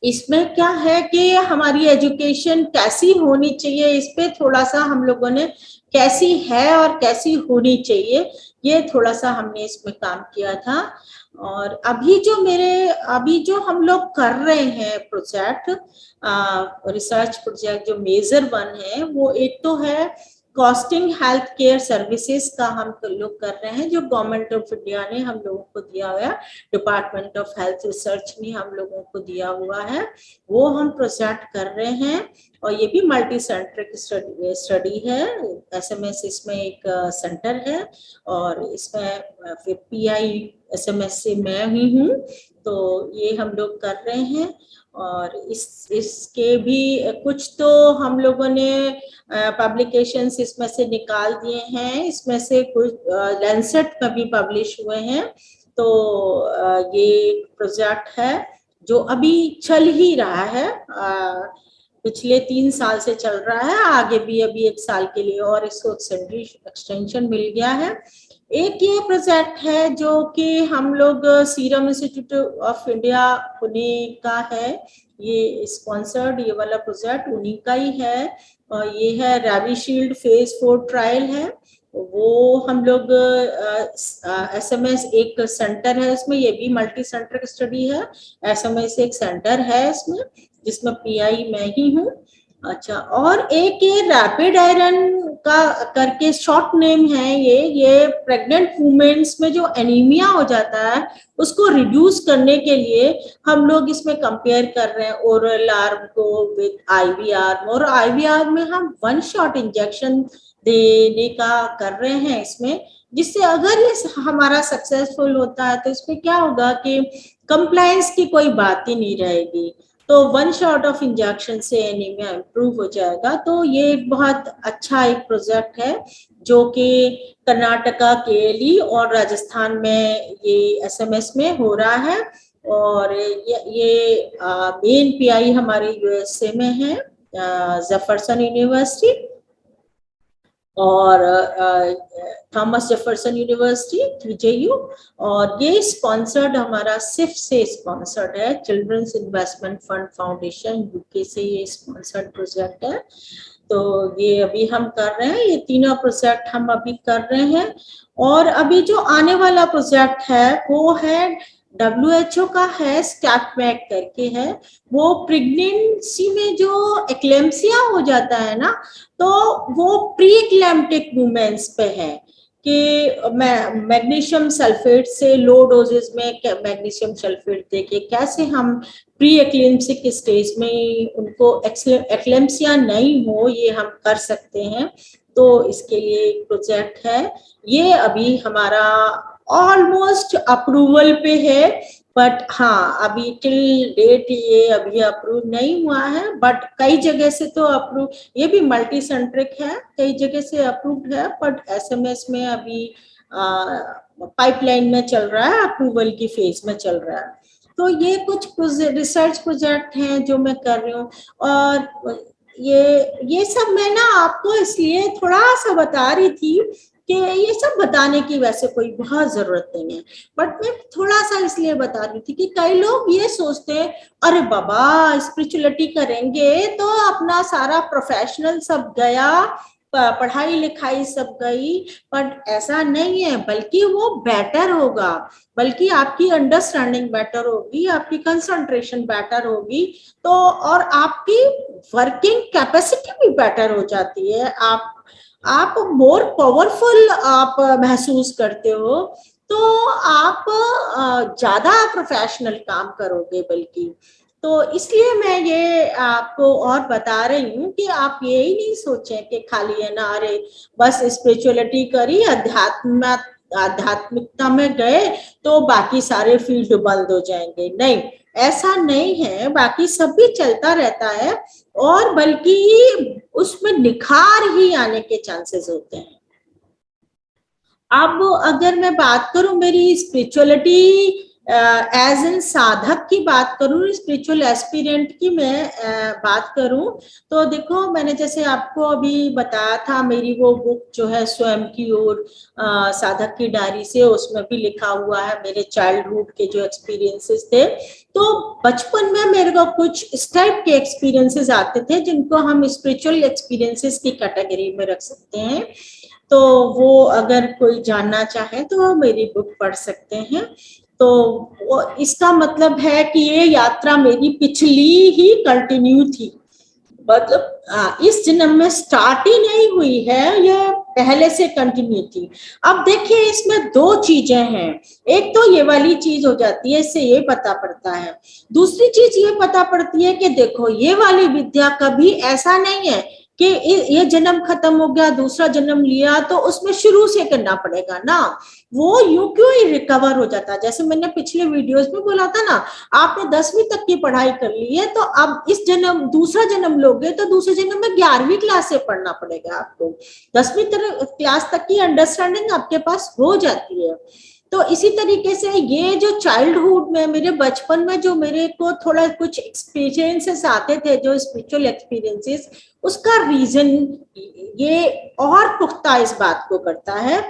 इसमें क्या है कि हमारी एजुकेशन कैसी होनी चाहिए, इस पे थोड़ा सा हम लोगों ने, कैसी है और कैसी होनी चाहिए, ये थोड़ा सा हमने इसमें काम किया था। और अभी जो हम लोग कर रहे हैं प्रोजेक्ट, रिसर्च प्रोजेक्ट जो मेजर वन है, वो एक तो है कॉस्टिंग हेल्थ केयर सर्विसेज का हम लोग कर रहे हैं, जो गवर्नमेंट ऑफ इंडिया ने हम लोगों को दिया हुआ है, डिपार्टमेंट ऑफ हेल्थ रिसर्च ने हम लोगों को दिया हुआ है, वो हम प्रोजेक्ट कर रहे हैं। और ये भी मल्टी सेंट्रिक स्टडी है। SMS इसमें एक सेंटर है, और इसमें फिर PI SMS से मैं ही हूँ, तो ये हम लोग कर रहे हैं। और इसके भी कुछ तो हम लोगों ने पब्लिकेशंस इसमें से निकाल दिए हैं, इसमें से कुछ लैंसेट में भी पब्लिश हुए हैं। तो ये प्रोजेक्ट है। जो अभी चल ही रहा है, पिछले 3 साल से चल रहा है, आगे भी अभी 1 साल के लिए और इसको एक्सटेंशन मिल गया है। एक ये प्रोजेक्ट है जो कि हम लोग serum institute of India Pune का है, ये स्पॉन्सर्ड, ये वाला प्रोजेक्ट उन्हीं का ही है। ये है रेविशील्ड फेज 4 ट्रायल है, वो हम लोग एसएमएस एक सेंटर है इसमें, ये भी मल्टी सेंटर स्टडी है। एसएमएस एक सेंटर है इसमें जिसमें पीआई मैं ही हूँ। अच्छा, और एक ये रैपिड आयरन का करके शॉर्ट नेम है, ये प्रेग्नेंट वुमेन्स में जो एनीमिया हो जाता है उसको रिड्यूस करने के लिए हम लोग इसमें कंपेयर कर रहे हैं ओरल आर्म को विद आईवी आर्म, और आईवी आर्म में हम 1 शॉट इंजेक्शन देने का कर रहे हैं इसमें, जिससे अगर ये हमारा सक्सेसफुल होता है तो इसमें क्या होगा कि कंप्लायंस की कोई बात ही नहीं रहेगी, तो 1 शॉट ऑफ इंजेक्शन से एनीमिया इम्प्रूव हो जाएगा। तो ये एक बहुत अच्छा एक प्रोजेक्ट है जो कि कर्नाटका, केरली और राजस्थान में ये एसएमएस में हो रहा है, और ये मेन पीआई हमारे यूएसए में है, जेफरसन यूनिवर्सिटी और थॉमस जेफरसन यूनिवर्सिटी जेयू, और ये स्पॉन्सर्ड हमारा सिफ से स्पॉन्सर्ड है, children's investment fund foundation UK से ये स्पॉन्सर्ड प्रोजेक्ट है। तो ये अभी हम कर रहे हैं, ये तीनों प्रोजेक्ट हम अभी कर रहे हैं। और अभी जो आने वाला प्रोजेक्ट है वो है WHO का है, स्टैपमैक करके है, वो प्रेगनेंसी में जो एक्लेम्सिया हो जाता है ना, तो वो प्री एक्लेम्प्टिक वुमेन्स पे है कि मैग्नीशियम सल्फेट से लो डोजेस में मैग्नीशियम सल्फेट देके कैसे हम प्री एक्लेम्सिक स्टेज में उनको एक्लेम्सिया नहीं हो, ये हम कर सकते हैं। तो इसके लिए एक प्रोजेक्ट है, ये अभी हमारा ऑलमोस्ट अप्रूवल पे है, बट हाँ अभी टिल डेट ये अभी अप्रूव नहीं हुआ है, बट कई जगह से तो अप्रूव, ये भी मल्टी सेंट्रिक है, कई जगह से अप्रूव्ड है, बट एसएमएस में अभी पाइपलाइन में चल रहा है, अप्रूवल की फेज में चल रहा है। तो ये कुछ रिसर्च प्रोजेक्ट हैं जो मैं कर रही हूँ, और ये सब मैं ना आपको इसलिए थोड़ा सा बता रही थी कि ये सब बताने की वैसे कोई बहुत जरूरत नहीं है, बट मैं थोड़ा सा इसलिए बता रही थी कि कई लोग ये सोचते हैं अरे बाबा स्पिरिचुअलिटी करेंगे तो अपना सारा प्रोफेशनल सब गया, पढ़ाई लिखाई सब गई, बट ऐसा नहीं है, बल्कि वो बेटर होगा, बल्कि आपकी अंडरस्टैंडिंग बेटर होगी, आपकी कंसंट्रेशन बेटर होगी, तो और आपकी वर्किंग कैपेसिटी भी बेटर हो जाती है, आप मोर पावरफुल आप महसूस करते हो, तो आप ज्यादा प्रोफेशनल काम करोगे बल्कि। तो इसलिए मैं ये आपको और बता रही हूँ कि आप यही नहीं सोचें कि खाली है ना अरे बस स्पिरिचुअलिटी करी, आध्यात्मिकता में गए तो बाकी सारे फील्ड बंद हो जाएंगे, नहीं ऐसा नहीं है, बाकी सब भी चलता रहता है, और बल्कि उसमें निखार ही आने के चांसेस होते हैं। अब अगर मैं बात करूं मेरी स्पिरिचुअलिटी एज एन साधक की बात करूं, स्पिरिचुअल एस्पिरेंट की मैं बात करूं, तो देखो मैंने जैसे आपको अभी बताया था मेरी वो बुक जो है स्वयं की ओर साधक की डायरी से, उसमें भी लिखा हुआ है मेरे चाइल्डहुड के जो एक्सपीरियंसेस थे। तो बचपन में मेरे को कुछ इस टाइप के एक्सपीरियंसेस आते थे जिनको हम स्पिरिचुअल एक्सपीरियंसेस की कैटेगरी में रख सकते हैं, तो वो अगर कोई जानना चाहे तो मेरी बुक पढ़ सकते हैं। तो वो इसका मतलब है कि ये यात्रा मेरी पिछली ही कंटिन्यू थी, मतलब इस जन्म में स्टार्ट ही नहीं हुई है, ये पहले से कंटिन्यू थी। अब देखिए इसमें दो चीजें हैं, एक तो ये वाली चीज हो जाती है, इससे ये पता पड़ता है, दूसरी चीज ये पता पड़ती है कि देखो ये वाली विद्या कभी ऐसा नहीं है कि ये जन्म खत्म हो गया दूसरा जन्म लिया तो उसमें शुरू से करना पड़ेगा ना, वो यूं क्यों ही रिकवर हो जाता है। जैसे मैंने पिछले वीडियोस में बोला था ना, आपने 10वीं तक की पढ़ाई कर ली है, तो अब इस जन्म दूसरा जन्म लोगे तो दूसरे जन्म में 11वीं क्लास से पढ़ना पड़ेगा आपको, 10वीं क्लास तक की अंडरस्टैंडिंग आपके पास हो जाती है। तो इसी तरीके से ये जो चाइल्डहुड में, मेरे बचपन में जो मेरे को थोड़ा कुछ एक्सपीरियंसेस आते थे, जो स्पिरिचुअल एक्सपीरियंसेस, उसका रीजन ये और पुख्ता इस बात को करता है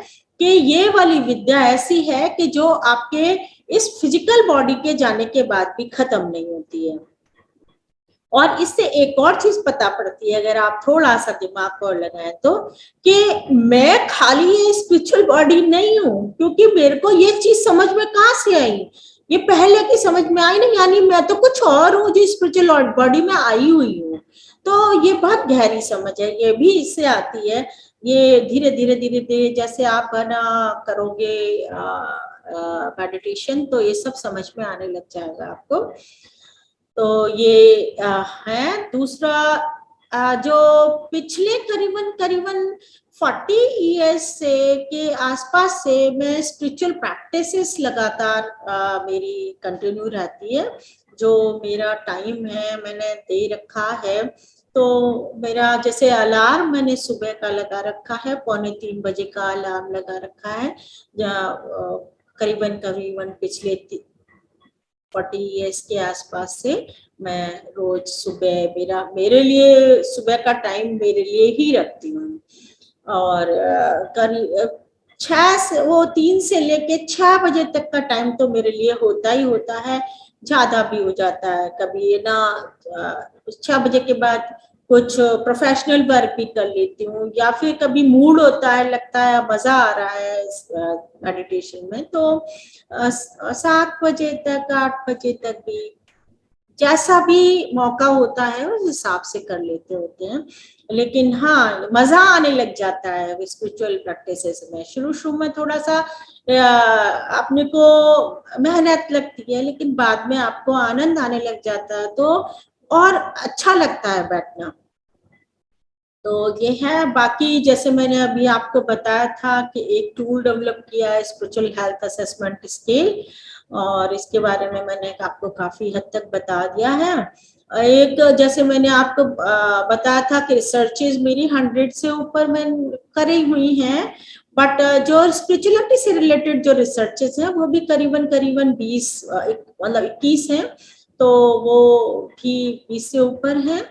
कि ये वाली विद्या ऐसी है कि जो आपके इस फिजिकल बॉडी के जाने के बाद भी खत्म नहीं होती है। और इससे एक और चीज पता पड़ती है, अगर आप थोड़ा सा दिमाग को लगाएं तो, कि मैं खाली ये स्पिरिचुअल बॉडी नहीं हूं, क्योंकि मेरे को ये चीज समझ में कहां से आई, ये पहले की समझ में आई नहीं, यानी मैं तो कुछ और हूँ जो स्पिरिचुअल बॉडी में आई हुई हूँ। तो ये बहुत गहरी समझ है, ये भी इससे आती है। ये धीरे धीरे धीरे धीरे जैसे आप ना करोगे मेडिटेशन, तो ये सब समझ में आने लग जाएगा आपको। तो ये है दूसरा। जो पिछले करीबन करीबन 40 ईयर्स से के आसपास से मैं स्पिरिचुअल प्रैक्टिसेस लगातार मेरी कंटिन्यू रहती है। जो मेरा टाइम है मैंने दे रखा है, तो मेरा जैसे अलार्म मैंने सुबह का लगा रखा है, 2:45 बजे का अलार्म लगा रखा है। करीबन करीबन पिछले 40 ईयर्स के आसपास से मैं रोज सुबह, मेरे लिए सुबह का टाइम मेरे लिए ही रखती हूँ। और करीब 3 से लेके 6 बजे तक का टाइम तो मेरे लिए होता ही होता है, ज्यादा भी हो जाता है कभी ना। 6 बजे के बाद कुछ प्रोफेशनल वर्क भी कर लेती हूँ, या फिर कभी मूड होता है, लगता है मजा आ रहा है इस मेडिटेशन में, तो 7 बजे तक, 8 बजे तक भी, जैसा भी मौका होता है उस हिसाब से कर लेते होते हैं। लेकिन हाँ, मजा आने लग जाता है स्पिरिचुअल प्रैक्टिसेस में। शुरू शुरू में थोड़ा सा अपने को मेहनत लगती है, लेकिन बाद में आपको आनंद आने लग जाता है, तो और अच्छा लगता है बैठना। तो ये है। बाकी जैसे मैंने अभी आपको बताया था कि एक टूल डेवलप किया है, स्पिरिचुअल हेल्थ असेसमेंट स्केल, और इसके बारे में मैंने आपको काफी हद तक बता दिया है। एक जैसे मैंने आपको बताया था कि रिसर्चेज मेरी 100 से ऊपर मैं करी हुई हैं, बट जो स्पिरिचुअलिटी से रिलेटेड जो रिसर्चेज हैं वो भी करीबन करीबन 20 मतलब 21 हैं, तो वो भी 20 से ऊपर है।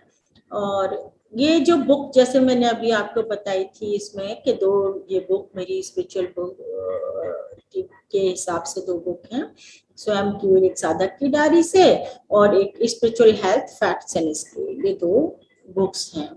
और ये जो बुक जैसे मैंने अभी आपको बताई थी, इसमें कि 2 ये बुक मेरी स्पिरिचुअल बुक के हिसाब से 2 बुक हैं, स्वयं की और एक साधक की डायरी से, और एक spiritual health facts and scale, ये 2 बुक्स हैं।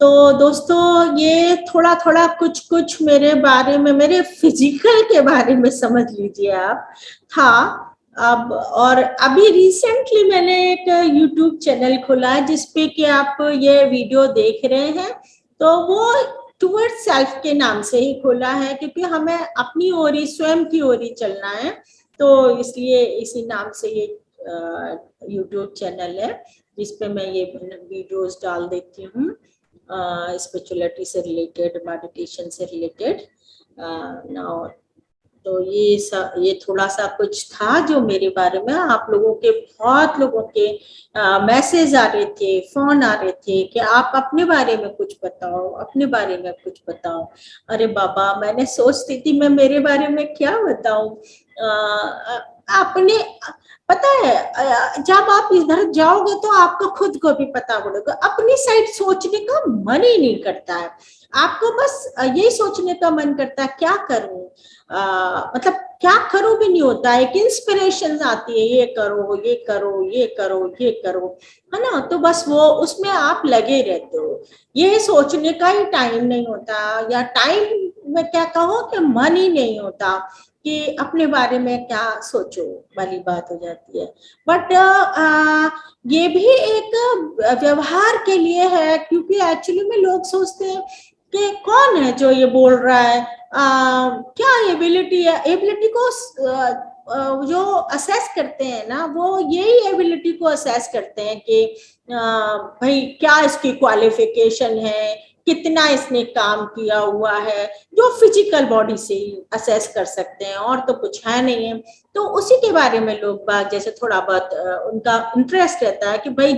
तो दोस्तों, ये थोड़ा थोड़ा कुछ कुछ मेरे बारे में, मेरे फिजिकल के बारे में समझ लीजिए आप था। अब और अभी रिसेंटली मैंने एक यूट्यूब चैनल खोला है जिसपे कि आप ये वीडियो देख रहे हैं, तो वो टुवर्ड्स सेल्फ के नाम से ही खोला है, क्योंकि हमें अपनी ओर ही, स्वयं की ओर ही चलना है, तो इसलिए इसी नाम से ये यूट्यूब चैनल है जिसपे मैं ये वीडियोस डाल देती हूँ, स्पिरिचुअलिटी से रिलेटेड, मेडिटेशन से रिलेटेड। नाउ तो ये थोड़ा सा कुछ था जो मेरे बारे में। आप लोगों के, बहुत लोगों के मैसेज आ रहे थे, फोन आ रहे थे कि आप अपने बारे में कुछ बताओ, अपने बारे में कुछ बताओ। अरे बाबा, मैंने सोचती थी मैं मेरे बारे में क्या बताऊं। अपने, पता है, जब आप इधर जाओगे तो आपको खुद को भी पता पड़ेगा, अपनी साइड सोचने का मन ही नहीं करता है। आपको बस यही सोचने का मन करता है क्या करूं, मतलब क्या करो भी नहीं होता है। एक इंस्पिरेशन आती है, ये करो, ये करो, ये करो, ये करो, है ना, तो बस वो उसमें आप लगे रहते हो। ये सोचने का ही टाइम नहीं होता, या टाइम में क्या कहो कि मन ही नहीं होता कि अपने बारे में क्या सोचो वाली बात हो जाती है। बट ये भी एक व्यवहार के लिए है, क्योंकि एक्चुअली में लोग सोचते हैं कि कौन है जो ये बोल रहा है, क्या एबिलिटी है। एबिलिटी को जो असेस करते हैं ना, वो यही एबिलिटी को असेस करते हैं कि भाई क्या इसकी क्वालिफिकेशन है, कितना इसने काम किया हुआ है, जो फिजिकल बॉडी से ही असेस कर सकते हैं, और तो कुछ है नहीं है। तो उसी के बारे में लोग बात, जैसे थोड़ा बहुत उनका इंटरेस्ट रहता है कि भाई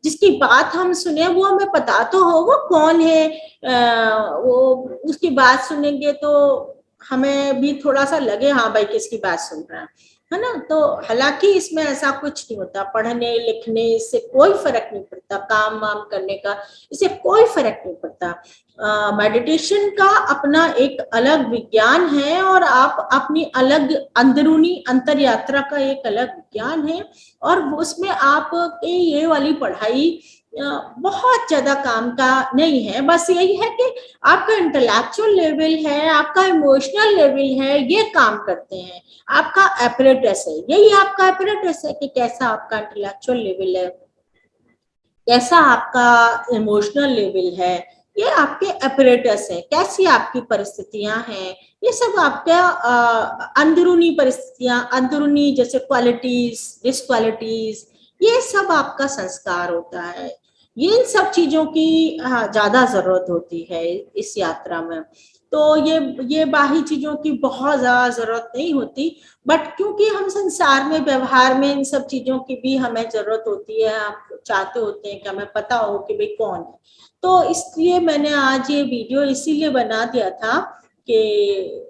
जिसकी बात हम सुने वो हमें पता तो हो वो कौन है, वो उसकी बात सुनेंगे तो हमें भी थोड़ा सा लगे हाँ भाई किसकी बात सुन रहा है ना। तो हालांकि इसमें ऐसा कुछ नहीं होता, पढ़ने लिखने से कोई फर्क नहीं पड़ता, काम वाम करने का इससे कोई फर्क नहीं पड़ता। मेडिटेशन का अपना एक अलग विज्ञान है और आप अपनी अलग अंदरूनी अंतर यात्रा का एक अलग विज्ञान है। और उसमें आप ये वाली पढ़ाई बहुत ज्यादा काम का नहीं है, बस यही है कि आपका इंटेलेक्चुअल लेवल है, आपका इमोशनल लेवल है, ये काम करते हैं। आपका एपरेटस है, यही आपका एपरेटस है कि कैसा आपका इंटेलेक्चुअल लेवल है, कैसा आपका इमोशनल लेवल है, ये आपके एपरेटस है, कैसी आपकी परिस्थितियां हैं, ये सब आपका अंदरूनी परिस्थितियां, अंदरूनी जैसे क्वालिटीज डिसक्वालिटीज, ये सब आपका संस्कार होता है। ये इन सब चीजों की ज्यादा जरूरत होती है इस यात्रा में। तो ये बाहरी चीजों की बहुत ज्यादा जरूरत नहीं होती, बट क्योंकि हम संसार में व्यवहार में इन सब चीजों की भी हमें जरूरत होती है, हम चाहते होते हैं कि हमें पता हो कि भाई कौन है। तो इसलिए मैंने आज ये वीडियो इसीलिए बना दिया था कि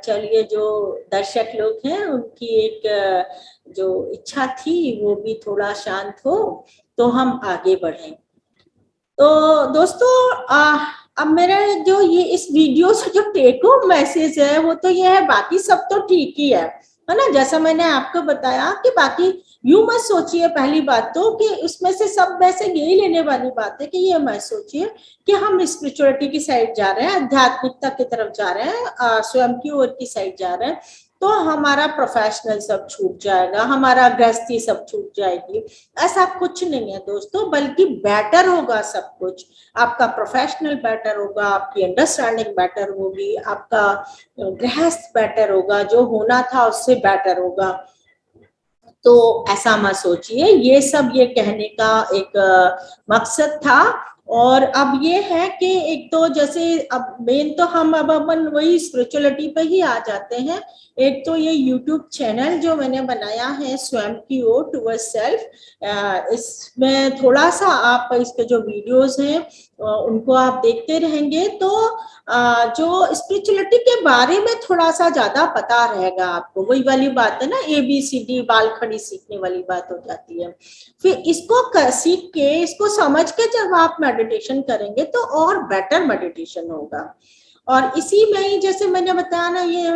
चलिए जो दर्शक लोग हैं उनकी एक जो इच्छा थी वो भी थोड़ा शांत हो, तो हम आगे बढ़ें। तो दोस्तों अब मेरा जो ये इस वीडियो से जो टेक होम मैसेज है वो तो ये है, बाकी सब तो ठीक ही है ना। जैसा मैंने आपको बताया कि बाकी यूं मत सोचिए, पहली बात तो कि उसमें से सब वैसे यही लेने वाली बात है कि ये मत सोचिए कि हम स्पिरिचुअलिटी की साइड जा रहे हैं, आध्यात्मिकता की तरफ जा रहे हैं, स्वयं की ओर की साइड जा रहे हैं, तो हमारा प्रोफेशनल सब छूट जाएगा, हमारा गृहस्थी सब छूट जाएगी। ऐसा कुछ नहीं है दोस्तों, बल्कि बेटर होगा सब कुछ। आपका प्रोफेशनल बेटर होगा, आपकी अंडरस्टैंडिंग बेटर होगी, आपका गृहस्थ बेटर होगा, जो होना था उससे बेटर होगा। तो ऐसा मत सोचिए, ये सब ये कहने का एक मकसद था। और अब ये है कि एक तो जैसे अब मेन तो हम अब अपन वही स्पिरिचुअलिटी पे ही आ जाते हैं। एक तो ये यूट्यूब चैनल जो मैंने बनाया है स्वयं की ओर टुवर्ड्स सेल्फ, इसमें थोड़ा सा आप इसके जो वीडियोस हैं उनको आप देखते रहेंगे तो जो स्पिरिचुअलिटी के बारे में थोड़ा सा ज्यादा पता रहेगा आपको। वही वाली बात है ना, ABCD बाल खड़ी सीखने वाली बात हो जाती है। फिर इसको सीख के, इसको समझ के जब आप मेडिटेशन करेंगे तो और बेटर मेडिटेशन होगा। और इसी में ही जैसे मैंने बताया ना, ये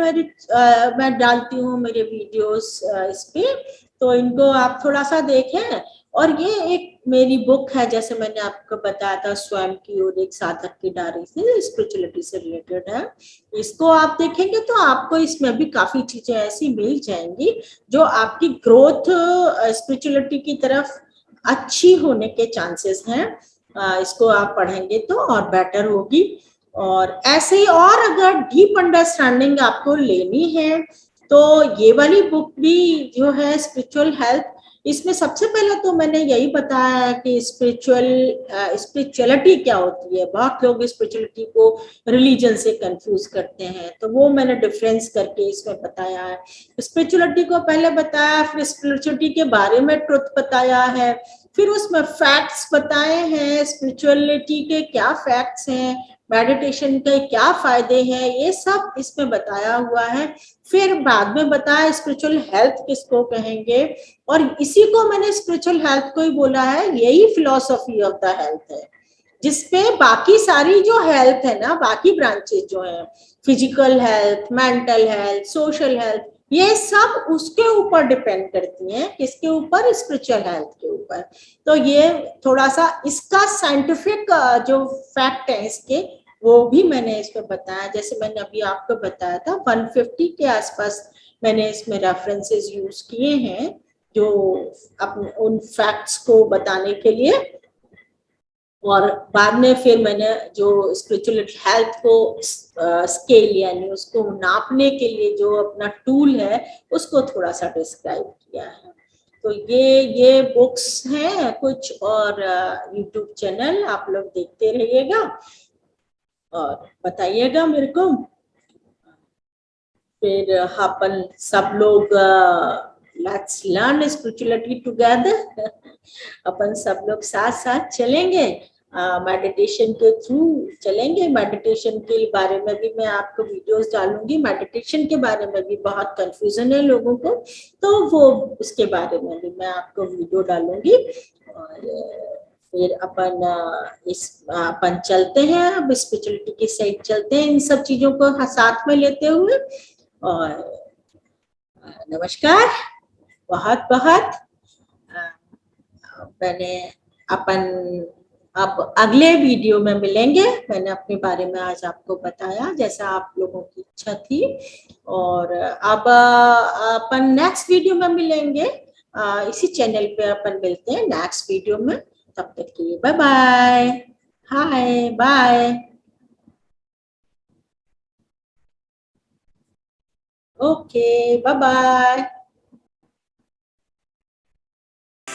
मैं डालती हूँ मेरे वीडियोस इस पे, तो इनको आप थोड़ा सा देखें। और ये एक मेरी बुक है, जैसे मैंने आपको बताया था, स्वयं की ओर एक साधक की डायरी से स्पिरिचुअलिटी से रिलेटेड है। इसको आप देखेंगे तो आपको इसमें भी काफी चीजें ऐसी मिल जाएंगी जो आपकी ग्रोथ स्पिरिचुअलिटी की तरफ अच्छी होने के चांसेस हैं। इसको आप पढ़ेंगे तो और बेटर होगी। और ऐसे ही और अगर डीप अंडरस्टैंडिंग आपको लेनी है तो ये वाली बुक भी जो है स्पिरिचुअल हेल्थ, इसमें सबसे पहले तो मैंने यही बताया है कि स्पिरिचुअलिटी क्या होती है। बहुत लोग स्पिरिचुअलिटी को रिलीजन से कंफ्यूज करते हैं, तो वो मैंने डिफरेंस करके इसमें बताया है। स्पिरिचुअलिटी को पहले बताया, फिर स्पिरिचुअलिटी के बारे में ट्रुथ बताया है, फिर उसमें फैक्ट्स बताए हैं, स्पिरिचुअलिटी के क्या फैक्ट्स हैं, मेडिटेशन के क्या फायदे हैं, ये सब इसमें बताया हुआ है। फिर बाद में बताया स्पिरिचुअल हेल्थ किसको कहेंगे, और इसी को मैंने स्पिरिचुअल हेल्थ को ही बोला है, यही फिलॉसफी ऑफ द हेल्थ है, जिसपे बाकी सारी जो हेल्थ है ना, बाकी ब्रांचेस जो है, physical health, mental health, social health, ये सब उसके ऊपर डिपेंड करती हैं। किसके ऊपर? स्पिरिचुअल हेल्थ के ऊपर। तो ये थोड़ा सा इसका साइंटिफिक जो फैक्ट है इसके, वो भी मैंने इसमें बताया। जैसे मैंने अभी आपको बताया था 150 के आसपास मैंने इसमें रेफरेंसेस यूज किए हैं जो अपने उन फैक्ट्स को बताने के लिए। और बाद में फिर मैंने जो स्पिरिचुअल हेल्थ को स्केल यानी उसको नापने के लिए जो अपना टूल है उसको थोड़ा सा डिस्क्राइब किया है। तो ये बुक्स हैं कुछ, और यूट्यूब चैनल आप लोग देखते रहिएगा और बताइएगा मेरे को। फिर अपन सब लोग लेट्स लर्न स्पिरिचुअलिटी टुगेदर अपन सब लोग साथ साथ चलेंगे मेडिटेशन के थ्रू चलेंगे। मेडिटेशन के बारे में भी मैं आपको वीडियोस डालूंगी। मेडिटेशन के बारे में भी बहुत कंफ्यूजन है लोगों को, तो वो उसके बारे में भी मैं आपको वीडियो डालूंगी। और फिर अपन चलते हैं, अब स्पिरिचुअलिटी की साइड चलते हैं, इन सब चीजों को साथ में लेते हुए। और नमस्कार, बहुत बहुत मैंने अपन अब अगले वीडियो में मिलेंगे। मैंने अपने बारे में आज आपको बताया जैसा आप लोगों की इच्छा थी। और अब अपन नेक्स्ट वीडियो में मिलेंगे, इसी चैनल पे अपन मिलते हैं नेक्स्ट वीडियो में। तब तक के लिए bye bye, hi bye, okay bye bye.